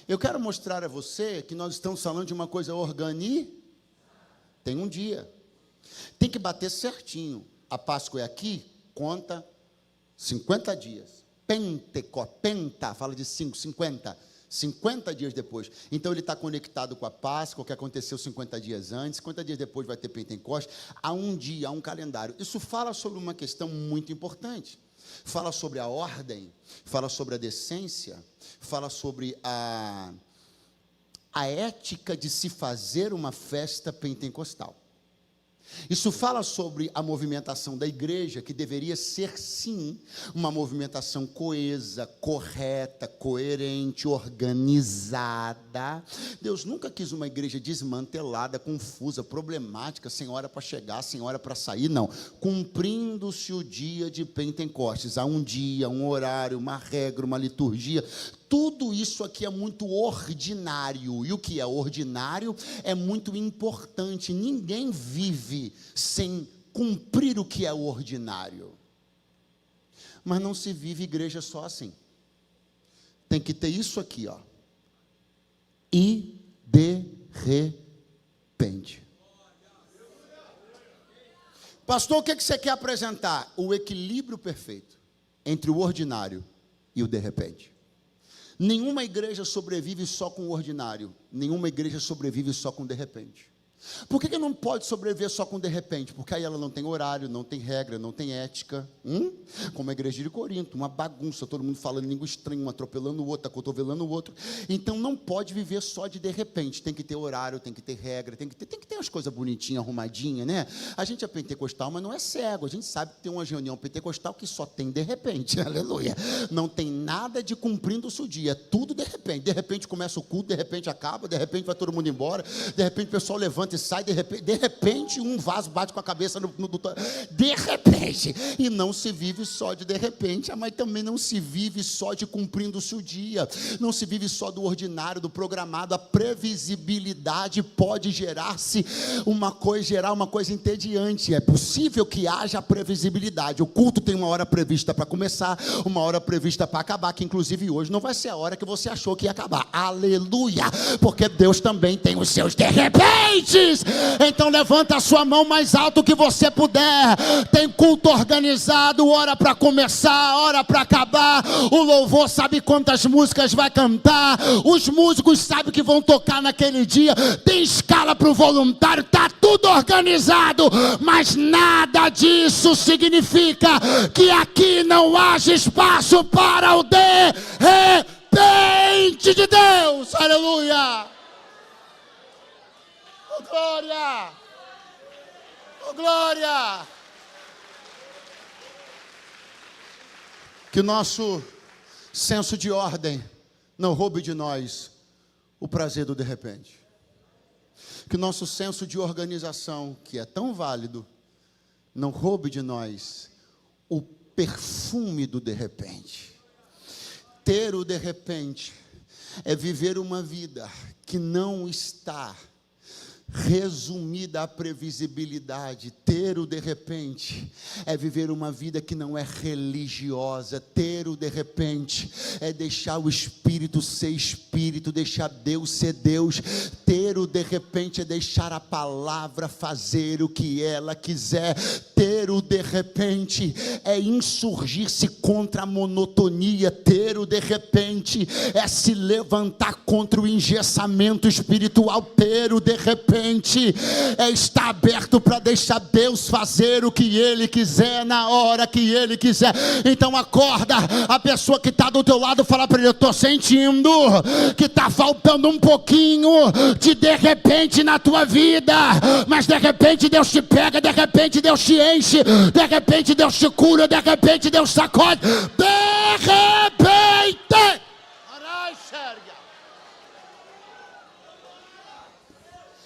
Eu quero mostrar a você que nós estamos falando de uma coisa tem um dia. Tem que bater certinho. A Páscoa é aqui, conta 50 dias. Penta, fala de 50 dias depois. Então ele está conectado com a Páscoa, o que aconteceu 50 dias antes, 50 dias depois vai ter Pentecostes. Há um dia, há um calendário. Isso fala sobre uma questão muito importante. Fala sobre a ordem, fala sobre a decência, fala sobre a ética de se fazer uma festa pentecostal. Isso fala sobre a movimentação da igreja, que deveria ser, sim, uma movimentação coesa, correta, coerente, organizada. Deus nunca quis uma igreja desmantelada, confusa, problemática, sem hora para chegar, sem hora para sair, não. Cumprindo-se o dia de Pentecostes, há um dia, um horário, uma regra, uma liturgia. Tudo isso aqui é muito ordinário, e o que é ordinário é muito importante. Ninguém vive sem cumprir o que é ordinário. Mas não se vive igreja só assim. Tem que ter isso aqui, ó. E de repente. Pastor, o que você quer apresentar? O equilíbrio perfeito entre o ordinário e o de repente. Nenhuma igreja sobrevive só com o ordinário. Nenhuma igreja sobrevive só com de repente. Por que não pode sobreviver só com de repente? Porque aí ela não tem horário, não tem regra, não tem ética. Como a igreja de Corinto, uma bagunça, todo mundo falando língua estranha, um atropelando o outro, acotovelando o outro. Então não pode viver só de repente. Tem que ter horário, tem que ter regra, tem que ter as coisas bonitinhas, arrumadinhas, né? A gente é pentecostal, mas não é cego. A gente sabe que tem uma reunião pentecostal que só tem de repente, aleluia. Não tem nada de cumprindo-se o dia, é tudo de repente. De repente começa o culto, de repente acaba, de repente vai todo mundo embora, de repente o pessoal levanta levanta e sai, de repente um vaso bate com a cabeça de repente. E não se vive só de repente, mas também não se vive só de cumprindo-se o dia, não se vive só do ordinário, do programado. A previsibilidade pode gerar uma coisa entediante. É possível que haja previsibilidade. O culto tem uma hora prevista para começar, uma hora prevista para acabar, que inclusive hoje não vai ser a hora que você achou que ia acabar. Aleluia! Porque Deus também tem os seus de repentes. Então levanta a sua mão mais alto que você puder. Tem culto organizado, hora para começar, hora para acabar. O louvor sabe quantas músicas vai cantar, os músicos sabem que vão tocar naquele dia, tem escala para o voluntário, está tudo organizado, mas nada disso significa que aqui não haja espaço para o de repente de Deus. Aleluia! Oh glória! Oh glória! Que o nosso senso de ordem não roube de nós o prazer do de repente. Que o nosso senso de organização, que é tão válido, não roube de nós o perfume do de repente. Ter o de repente é viver uma vida que não está resumida à previsibilidade. Ter o de repente é viver uma vida que não é religiosa. Ter o de repente é deixar o Espírito ser Espírito, deixar Deus ser Deus. Ter o de repente é deixar a palavra fazer o que ela quiser. Ter o de repente é insurgir-se contra a monotonia. Ter o de repente é se levantar contra o engessamento espiritual. Ter o de repente é estar aberto para deixar Deus fazer o que Ele quiser, na hora que Ele quiser. Então acorda, a pessoa que está do teu lado, fala para ele: eu estou sentindo que está faltando um pouquinho de repente na tua vida, mas de repente Deus te pega, de repente Deus te enche, de repente Deus te cura, de repente Deus sacode, de repente.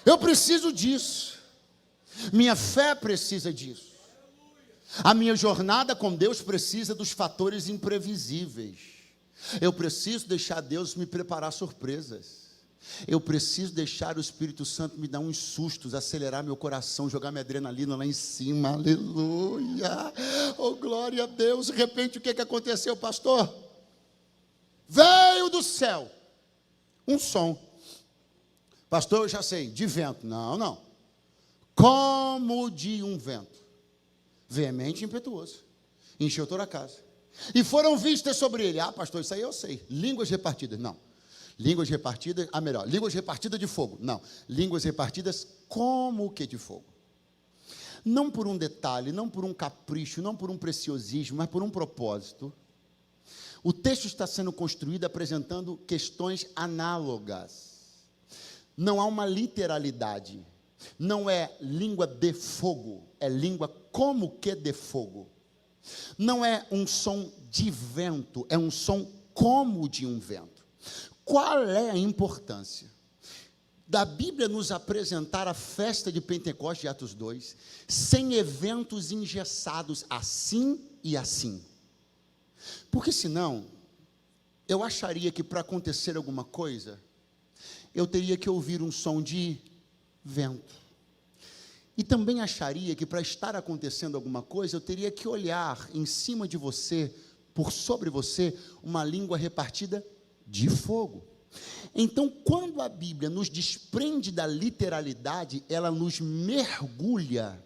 Eu preciso disso, minha fé precisa disso, a minha jornada com Deus precisa dos fatores imprevisíveis. Eu preciso deixar Deus me preparar surpresas, eu preciso deixar o Espírito Santo me dar uns sustos, acelerar meu coração, jogar minha adrenalina lá em cima. Aleluia, oh glória a Deus. De repente o que aconteceu, pastor? Veio do céu um som. Pastor, eu já sei, de vento. Não. Como de um vento. Veemente e impetuoso. Encheu toda a casa. E foram vistas sobre ele. Ah, pastor, isso aí eu sei. Línguas repartidas. Não. Línguas repartidas, línguas repartidas de fogo. Não. Línguas repartidas como que de fogo. Não por um detalhe, não por um capricho, não por um preciosismo, mas por um propósito. O texto está sendo construído apresentando questões análogas. Não há uma literalidade, não é língua de fogo, é língua como que de fogo. Não é um som de vento, é um som como de um vento. Qual é a importância da Bíblia nos apresentar a festa de Pentecostes de Atos 2, sem eventos engessados assim e assim? Porque senão, eu acharia que para acontecer alguma coisa, eu teria que ouvir um som de vento. E também acharia que para estar acontecendo alguma coisa, eu teria que olhar em cima de você, por sobre você, uma língua repartida de fogo. Então, quando a Bíblia nos desprende da literalidade, ela nos mergulha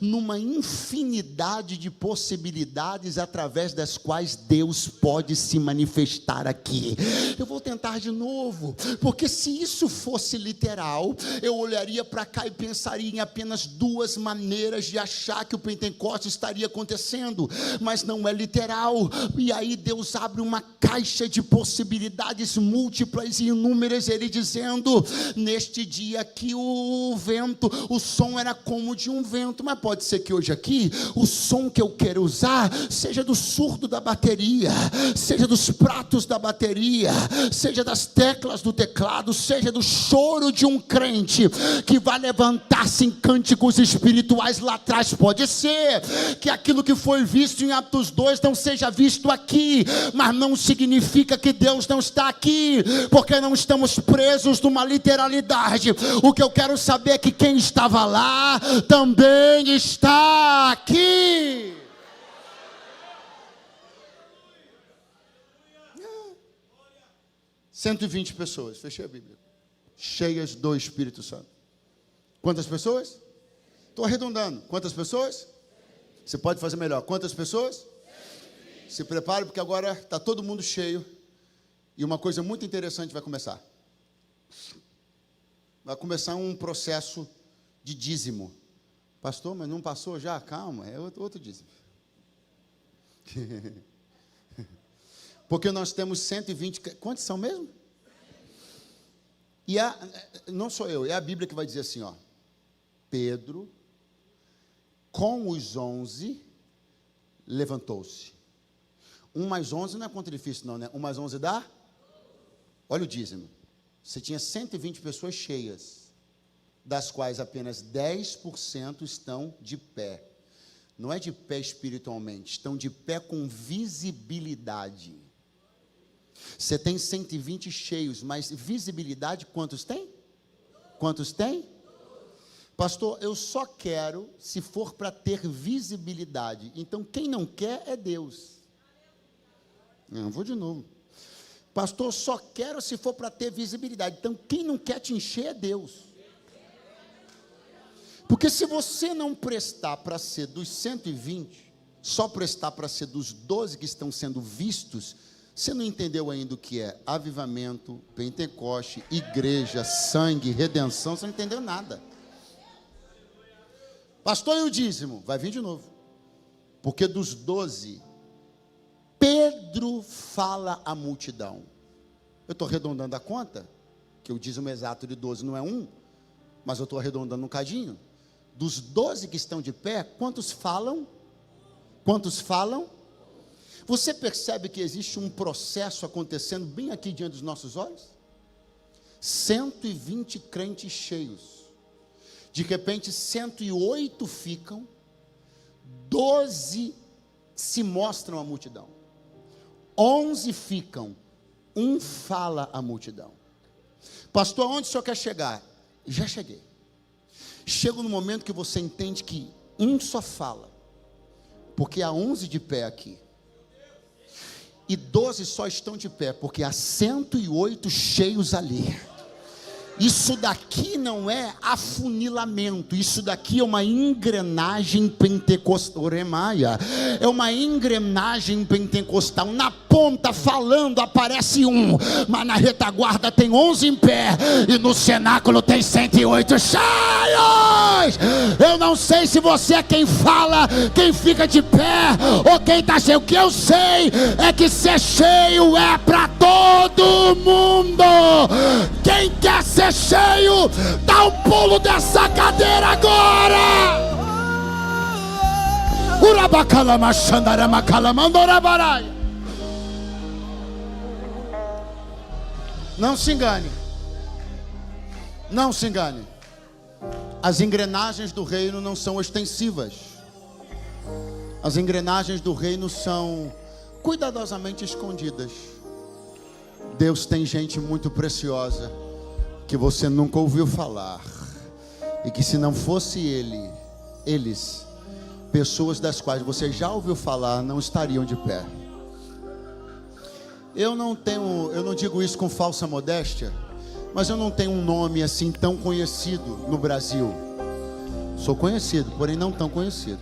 numa infinidade de possibilidades através das quais Deus pode se manifestar aqui. Eu vou tentar de novo, porque se isso fosse literal, eu olharia para cá e pensaria em apenas duas maneiras de achar que o Pentecostes estaria acontecendo, mas não é literal. E aí Deus abre uma caixa de possibilidades possibilidades múltiplas e inúmeras, ele dizendo, neste dia aqui o vento, o som era como de um vento, mas pode ser que hoje aqui, o som que eu quero usar, seja do surdo da bateria, seja dos pratos da bateria, seja das teclas do teclado, seja do choro de um crente, que vai levantar-se em cânticos espirituais lá atrás. Pode ser que aquilo que foi visto em Atos 2 não seja visto aqui, mas não significa que Deus não está aqui, porque não estamos presos numa literalidade. O que eu quero saber é que quem estava lá também está aqui. 120 pessoas, fechei a Bíblia, cheias do Espírito Santo. Quantas pessoas? Estou arredondando. Quantas pessoas? Você pode fazer melhor. Quantas pessoas? Se prepare, porque agora está todo mundo cheio. E uma coisa muito interessante vai começar. Vai começar um processo de dízimo. Pastor, mas não passou já? Calma, é outro dízimo. Porque nós temos 120... Quantos são mesmo? E não sou eu, é a Bíblia que vai dizer assim, ó. Pedro, com os 11, levantou-se. 1 mais 11 não é conta difícil não, né? 1 mais 11 dá? Olha o dízimo. Você tinha 120 pessoas cheias, das quais apenas 10% estão de pé. Não é de pé espiritualmente, estão de pé com visibilidade. Você tem 120 cheios, mas visibilidade quantos tem? Quantos tem? Pastor, eu só quero se for para ter visibilidade. Então, quem não quer é Deus. Não, vou de novo. Pastor, só quero se for para ter visibilidade. Então, quem não quer te encher é Deus. Porque se você não prestar para ser dos 120, só prestar para ser dos 12 que estão sendo vistos, você não entendeu ainda o que é avivamento, Pentecoste, igreja, sangue, redenção, você não entendeu nada. Pastor, e o dízimo? Vai vir de novo. Porque dos 12, Pedro fala à multidão. Eu estou arredondando a conta, que o dízimo exato de 12 não é 1, mas eu estou arredondando um cadinho. Dos 12 que estão de pé, quantos falam? Quantos falam? Você percebe que existe um processo acontecendo bem aqui diante dos nossos olhos? 120 crentes cheios. De repente 108 ficam, 12 se mostram à multidão, 11 ficam, 1 fala à multidão. Pastor, aonde o senhor quer chegar? Já cheguei. Chego no momento que você entende que 1 só fala, porque há 11 de pé aqui, e 12 só estão de pé, porque há 108 cheios ali. Isso daqui não é afunilamento, isso daqui é uma engrenagem pentecostal, é uma engrenagem pentecostal. Na ponta falando aparece 1, mas na retaguarda tem 11 em pé, e no cenáculo tem 108 cheios. Eu não sei se você é quem fala, quem fica de pé, ou quem está cheio. O que eu sei é que ser cheio é para todo mundo. Quem quer ser cheio, dá um pulo dessa cadeira agora. Não se engane. Não se engane. As engrenagens do reino não são ostensivas. As engrenagens do reino são cuidadosamente escondidas. Deus tem gente muito preciosa que você nunca ouviu falar, e que se não fosse eles, pessoas das quais você já ouviu falar, não estariam de pé. Eu não digo isso com falsa modéstia, mas eu não tenho um nome assim tão conhecido no Brasil. Sou conhecido, porém não tão conhecido.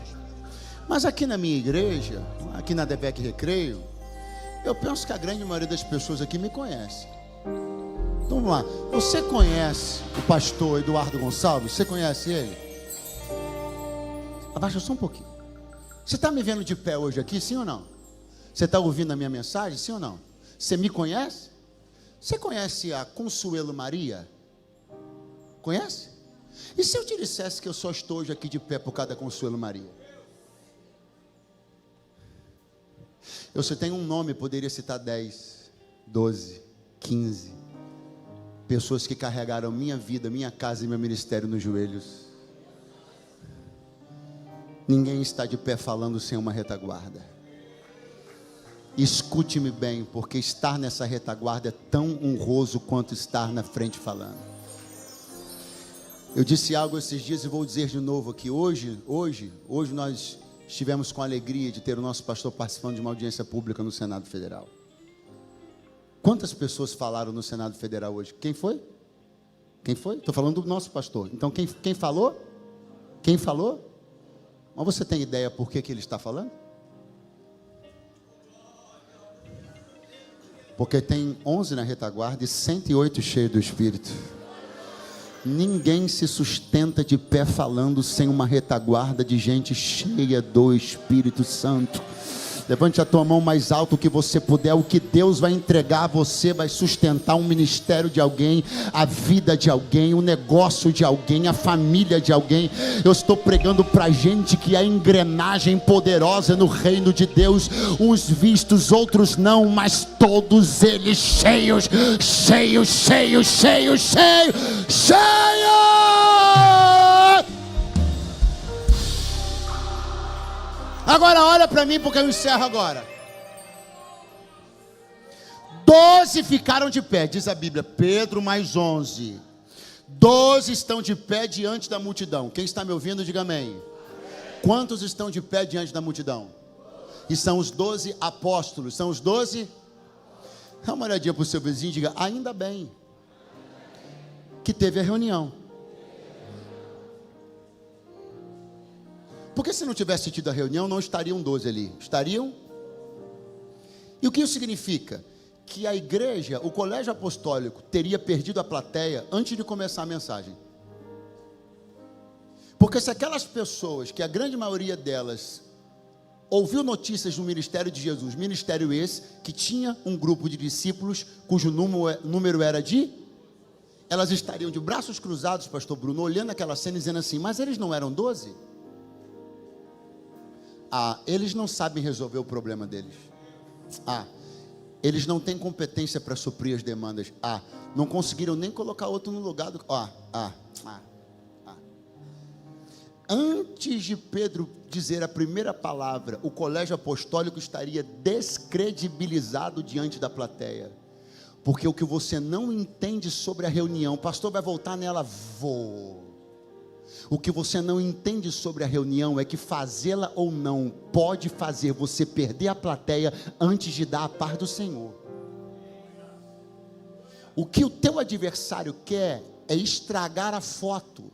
Mas aqui na minha igreja, aqui na Devec Recreio, eu penso que a grande maioria das pessoas aqui me conhece. Então vamos lá, você conhece o pastor Eduardo Gonçalves? Você conhece ele? Abaixa só um pouquinho. Você está me vendo de pé hoje aqui, sim ou não? Você está ouvindo a minha mensagem, sim ou não? Você me conhece? Você conhece a Consuelo Maria? Conhece? E se eu te dissesse que eu só estou hoje aqui de pé por causa da Consuelo Maria? Eu só tenho um nome, poderia citar 10, 12, 15 pessoas que carregaram minha vida, minha casa e meu ministério nos joelhos. Ninguém está de pé falando sem uma retaguarda. Escute-me bem, porque estar nessa retaguarda é tão honroso quanto estar na frente falando. Eu disse algo esses dias e vou dizer de novo aqui. Hoje nós estivemos com a alegria de ter o nosso pastor participando de uma audiência pública no Senado Federal. Quantas pessoas falaram no Senado Federal hoje? Quem foi? Quem foi? Estou falando do nosso pastor. Então quem falou? Quem falou? Mas você tem ideia por que ele está falando? Porque tem 11 na retaguarda e 108 cheios do Espírito. Ninguém se sustenta de pé falando sem uma retaguarda de gente cheia do Espírito Santo. Levante a tua mão mais alto que você puder. O que Deus vai entregar a você vai sustentar um ministério de alguém, a vida de alguém, o negócio de alguém, a família de alguém. Eu estou pregando para gente que é engrenagem poderosa no reino de Deus. Uns vistos, outros não, mas todos eles cheios. Agora olha para mim, porque eu encerro agora. 12 ficaram de pé, diz a Bíblia. Pedro mais 11. 12 estão de pé diante da multidão. Quem está me ouvindo, diga amém. Quantos estão de pé diante da multidão? E são os 12 apóstolos. São os 12. Dá uma olhadinha para o seu vizinho e diga: ainda bem que teve a reunião. Porque se não tivesse tido a reunião, não estariam 12 ali. Estariam? E o que isso significa? Que a igreja, o colégio apostólico, teria perdido a plateia antes de começar a mensagem. Porque se aquelas pessoas, que a grande maioria delas ouviu notícias do ministério de Jesus, ministério esse, que tinha um grupo de discípulos, cujo número era de... Elas estariam de braços cruzados, pastor Bruno, olhando aquela cena e dizendo assim: mas eles não eram 12? Eles não sabem resolver o problema deles. Eles não têm competência para suprir as demandas. Não conseguiram nem colocar outro no lugar do... Antes de Pedro dizer a primeira palavra, o colégio apostólico estaria descredibilizado diante da plateia. Porque o que você não entende sobre a reunião, o pastor vai voltar nela, O que você não entende sobre a reunião é que fazê-la ou não pode fazer você perder a plateia antes de dar a paz do Senhor. O que o teu adversário quer é estragar a foto,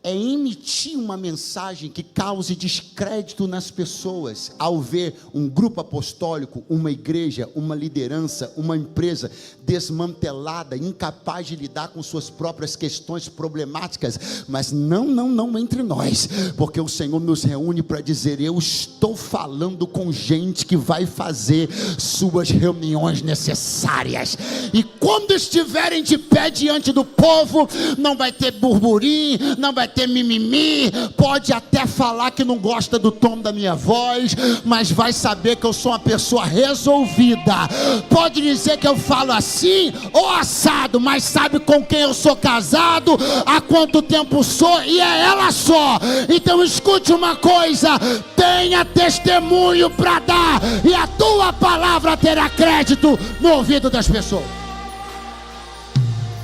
é emitir uma mensagem que cause descrédito nas pessoas, ao ver um grupo apostólico, uma igreja, uma liderança, uma empresa desmantelada, incapaz de lidar com suas próprias questões problemáticas. Mas não entre nós, porque o Senhor nos reúne para dizer: eu estou falando com gente que vai fazer suas reuniões necessárias, e quando estiverem de pé diante do povo, não vai ter burburinho, não vai ter mimimi, pode até falar que não gosta do tom da minha voz, mas vai saber que eu sou uma pessoa resolvida. Pode dizer que eu falo assim ou assado, mas sabe com quem eu sou casado, há quanto tempo sou, e é ela só. Então escute uma coisa: tenha testemunho para dar, e a tua palavra terá crédito no ouvido das pessoas.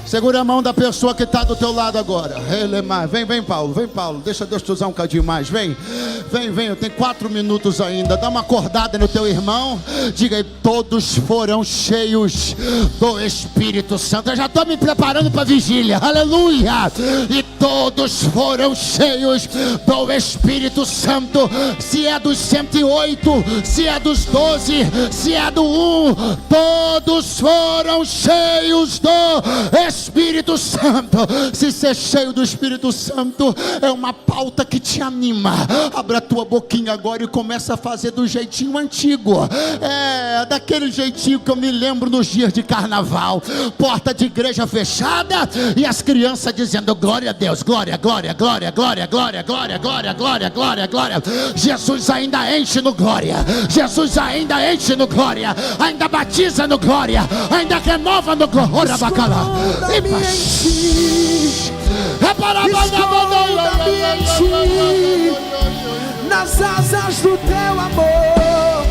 Segura a mão da pessoa que está do teu lado agora. Vem Paulo, deixa Deus te usar um cadinho mais. Vem, eu tenho 4 minutos ainda. Dá uma acordada no teu irmão. Diga aí: todos foram cheios do Espírito Santo. Eu já estou me preparando para a vigília, aleluia. E todos foram cheios do Espírito Santo. Se é dos 108, se é dos 12, se é do 1, todos foram cheios do Espírito Espírito Santo. Se ser cheio do Espírito Santo é uma pauta que te anima, abra a tua boquinha agora e começa a fazer do jeitinho antigo. Daquele jeitinho que eu me lembro nos dias de carnaval, porta de igreja fechada e as crianças dizendo glória a Deus, glória, glória, glória, glória, glória, glória, glória, glória, glória, glória. Jesus ainda enche no glória, Jesus ainda enche no glória, ainda batiza no glória, ainda renova no glória. Esconda-me em ti, nas asas do teu amor.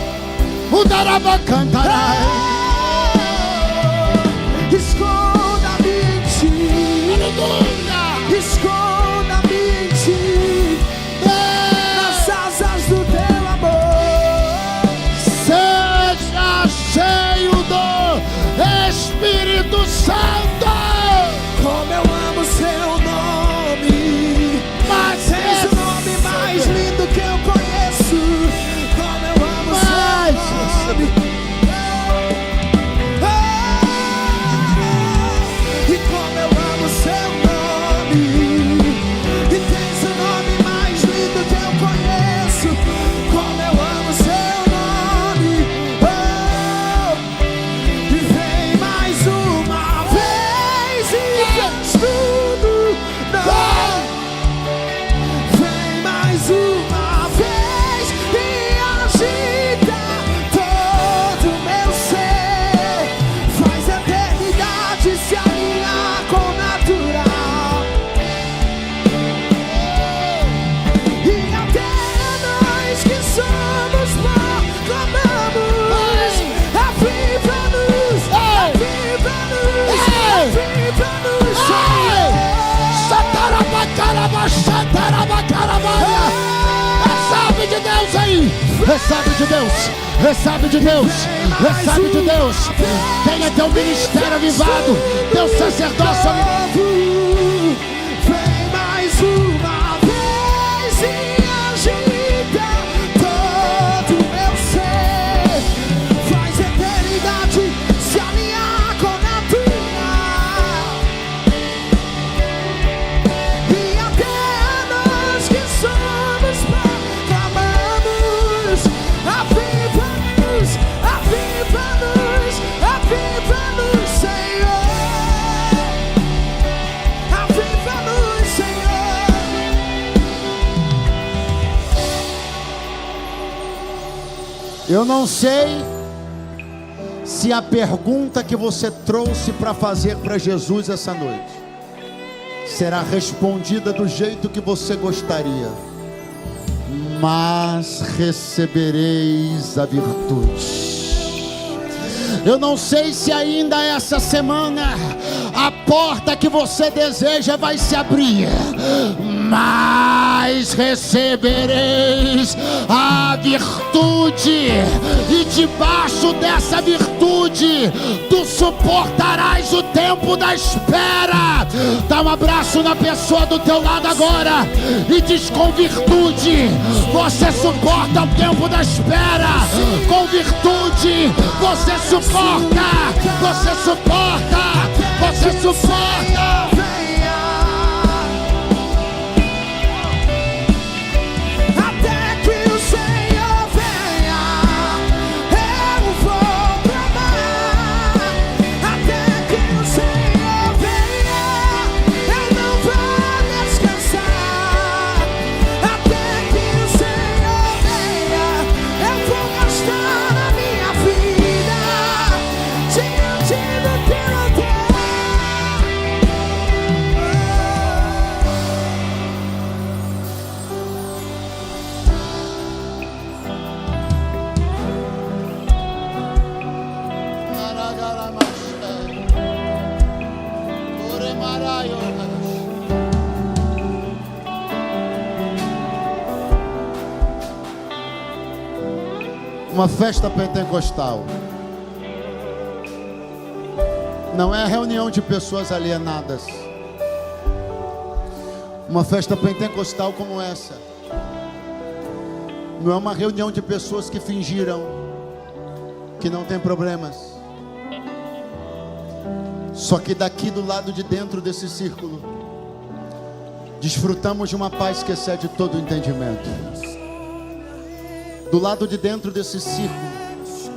Esconda-me em ti, esconda-me em ti, nas asas do teu amor. Seja cheio do Espírito Santo. Como eu amo seu nome, Mas és o nome mais lindo que eu conheço. Como eu amo seu nome. E como eu amo seu nome. E tens o nome mais lindo que eu conheço. Como eu amo seu nome. E vem mais uma vez e faz tudo novo. Vem mais uma vez e agita todo o meu ser. Faz a eternidade se alinhar com o natural. E até nós que somos proclamamos: aviva-nos, aviva-nos, aviva-nos, Senhor. Recebe de Deus aí, recebe de Deus, recebe de Deus, recebe de Deus. Tenha teu ministério avivado, teu sacerdócio avivado. Vem mais uma vez e agita todo o meu ser. Faz a eternidade se alinhar com a natural. E até nós que somos proclamamos: aviva-nos, aviva-nos, aviva-nos, Senhor. Aviva-nos, Senhor. Eu não sei se a pergunta que você trouxe para fazer para Jesus essa noite será respondida do jeito que você gostaria, mas recebereis a virtude. Eu não sei se ainda essa semana a porta que você deseja vai se abrir, mas recebereis a virtude, e debaixo dessa virtude tu suportarás o tempo da espera. Dá um abraço na pessoa do teu lado agora e diz: com virtude você suporta o tempo da espera. Com virtude você suporta, você suporta, você suporta. Até que o Senhor venha, eu vou bramar. Até que o Senhor venha, eu não vou descansar. Até que o Senhor venha, eu vou gastar a minha vida diante do teu altar. Uma festa pentecostal não é reunião de pessoas alienadas. Uma festa pentecostal como essa não é uma reunião de pessoas que fingiram que não tem problemas. Só que daqui do lado de dentro desse círculo, desfrutamos de uma paz que excede todo o entendimento. Do lado de dentro desse círculo,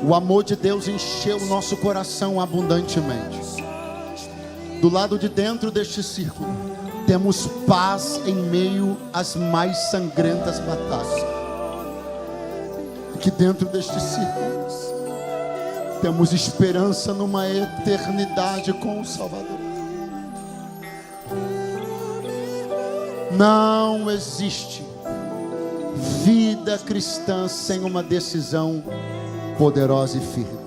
o amor de Deus encheu o nosso coração abundantemente. Do lado de dentro deste círculo, temos paz em meio às mais sangrentas batalhas. Aqui dentro deste círculo, temos esperança numa eternidade com o Salvador. Não existe vida cristã sem uma decisão poderosa e firme.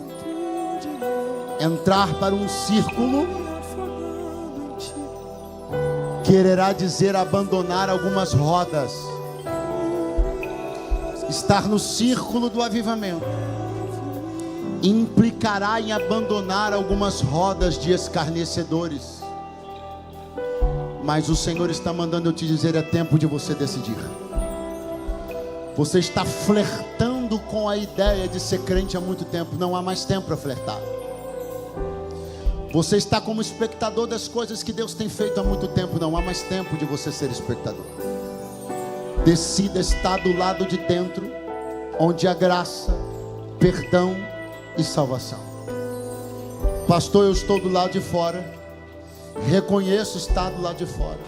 Entrar para um círculo quererá dizer abandonar algumas rodas. Estar no círculo do avivamento implicará em abandonar algumas rodas de escarnecedores. Mas o Senhor está mandando eu te dizer: é tempo de você decidir. Você está flertando com a ideia de ser crente há muito tempo. Não há mais tempo para flertar. Você está como espectador das coisas que Deus tem feito há muito tempo. Não há mais tempo de você ser espectador. Decida estar do lado de dentro, onde há graça, perdão e salvação. Pastor, eu estou do lado de fora. Reconheço estar do lado de fora.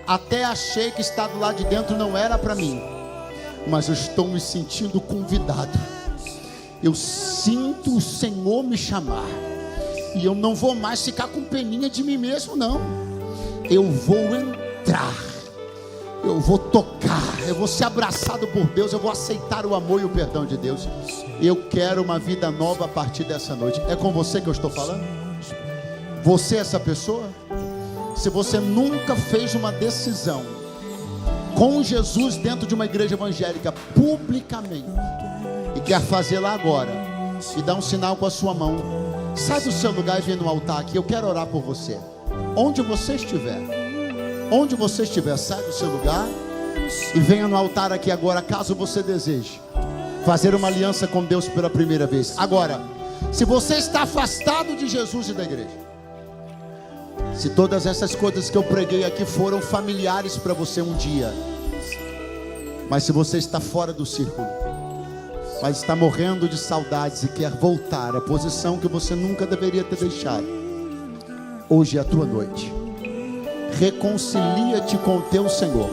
Até achei que estar do lado de dentro não era para mim, mas eu estou me sentindo convidado. Eu sinto o Senhor me chamar, e eu não vou mais ficar com peninha de mim mesmo, não. Eu vou entrar, eu vou tocar, eu vou ser abraçado por Deus, eu vou aceitar o amor e o perdão de Deus. Eu quero uma vida nova a partir dessa noite. É com você que eu estou falando? Você é essa pessoa? Se você nunca fez uma decisão com Jesus dentro de uma igreja evangélica publicamente e quer fazê-la agora, e dá um sinal com a sua mão, sai do seu lugar e vem no altar aqui. Eu quero orar por você. Onde você estiver, sai do seu lugar e venha no altar aqui agora, caso você deseje fazer uma aliança com Deus pela primeira vez. Agora, se você está afastado de Jesus e da igreja, se todas essas coisas que eu preguei aqui foram familiares para você um dia, mas se você está fora do círculo, mas está morrendo de saudades e quer voltar à posição que você nunca deveria ter deixado, hoje é a tua noite. Reconcilia-te com o teu Senhor.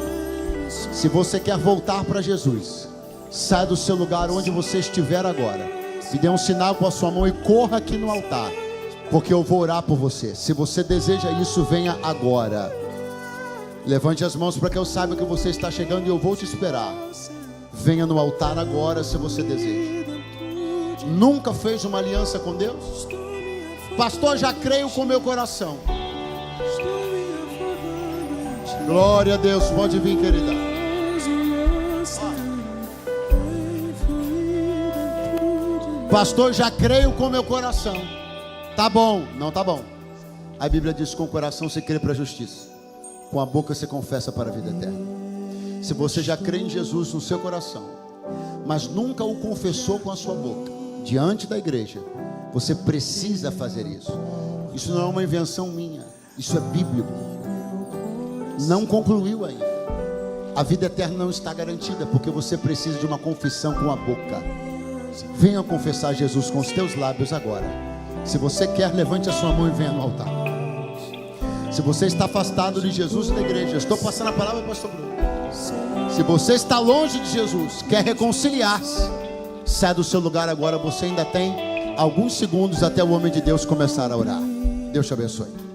Se você quer voltar para Jesus, sai do seu lugar onde você estiver agora, me dê um sinal com a sua mão e corra aqui no altar, porque eu vou orar por você. Se você deseja isso, venha agora. Levante as mãos para que eu saiba que você está chegando e eu vou te esperar. Venha no altar agora se você deseja. Nunca fez uma aliança com Deus? Pastor, já creio com meu coração. Glória a Deus, pode vir, querida. Pastor, já creio com meu coração. Tá bom, não tá bom. A Bíblia diz: com o coração você crê para a justiça, com a boca você confessa para a vida eterna. Se você já crê em Jesus no seu coração, mas nunca o confessou com a sua boca diante da igreja, você precisa fazer isso. Isso não é uma invenção minha, isso é bíblico. Não concluiu ainda. A vida eterna não está garantida, porque você precisa de uma confissão com a boca. Venha confessar Jesus com os teus lábios agora. Se você quer, levante a sua mão e venha no altar. Se você está afastado de Jesus e da igreja, eu estou passando a palavra para o pastor Bruno. Se você está longe de Jesus, quer reconciliar-se, sai do seu lugar agora. Você ainda tem alguns segundos até o homem de Deus começar a orar. Deus te abençoe.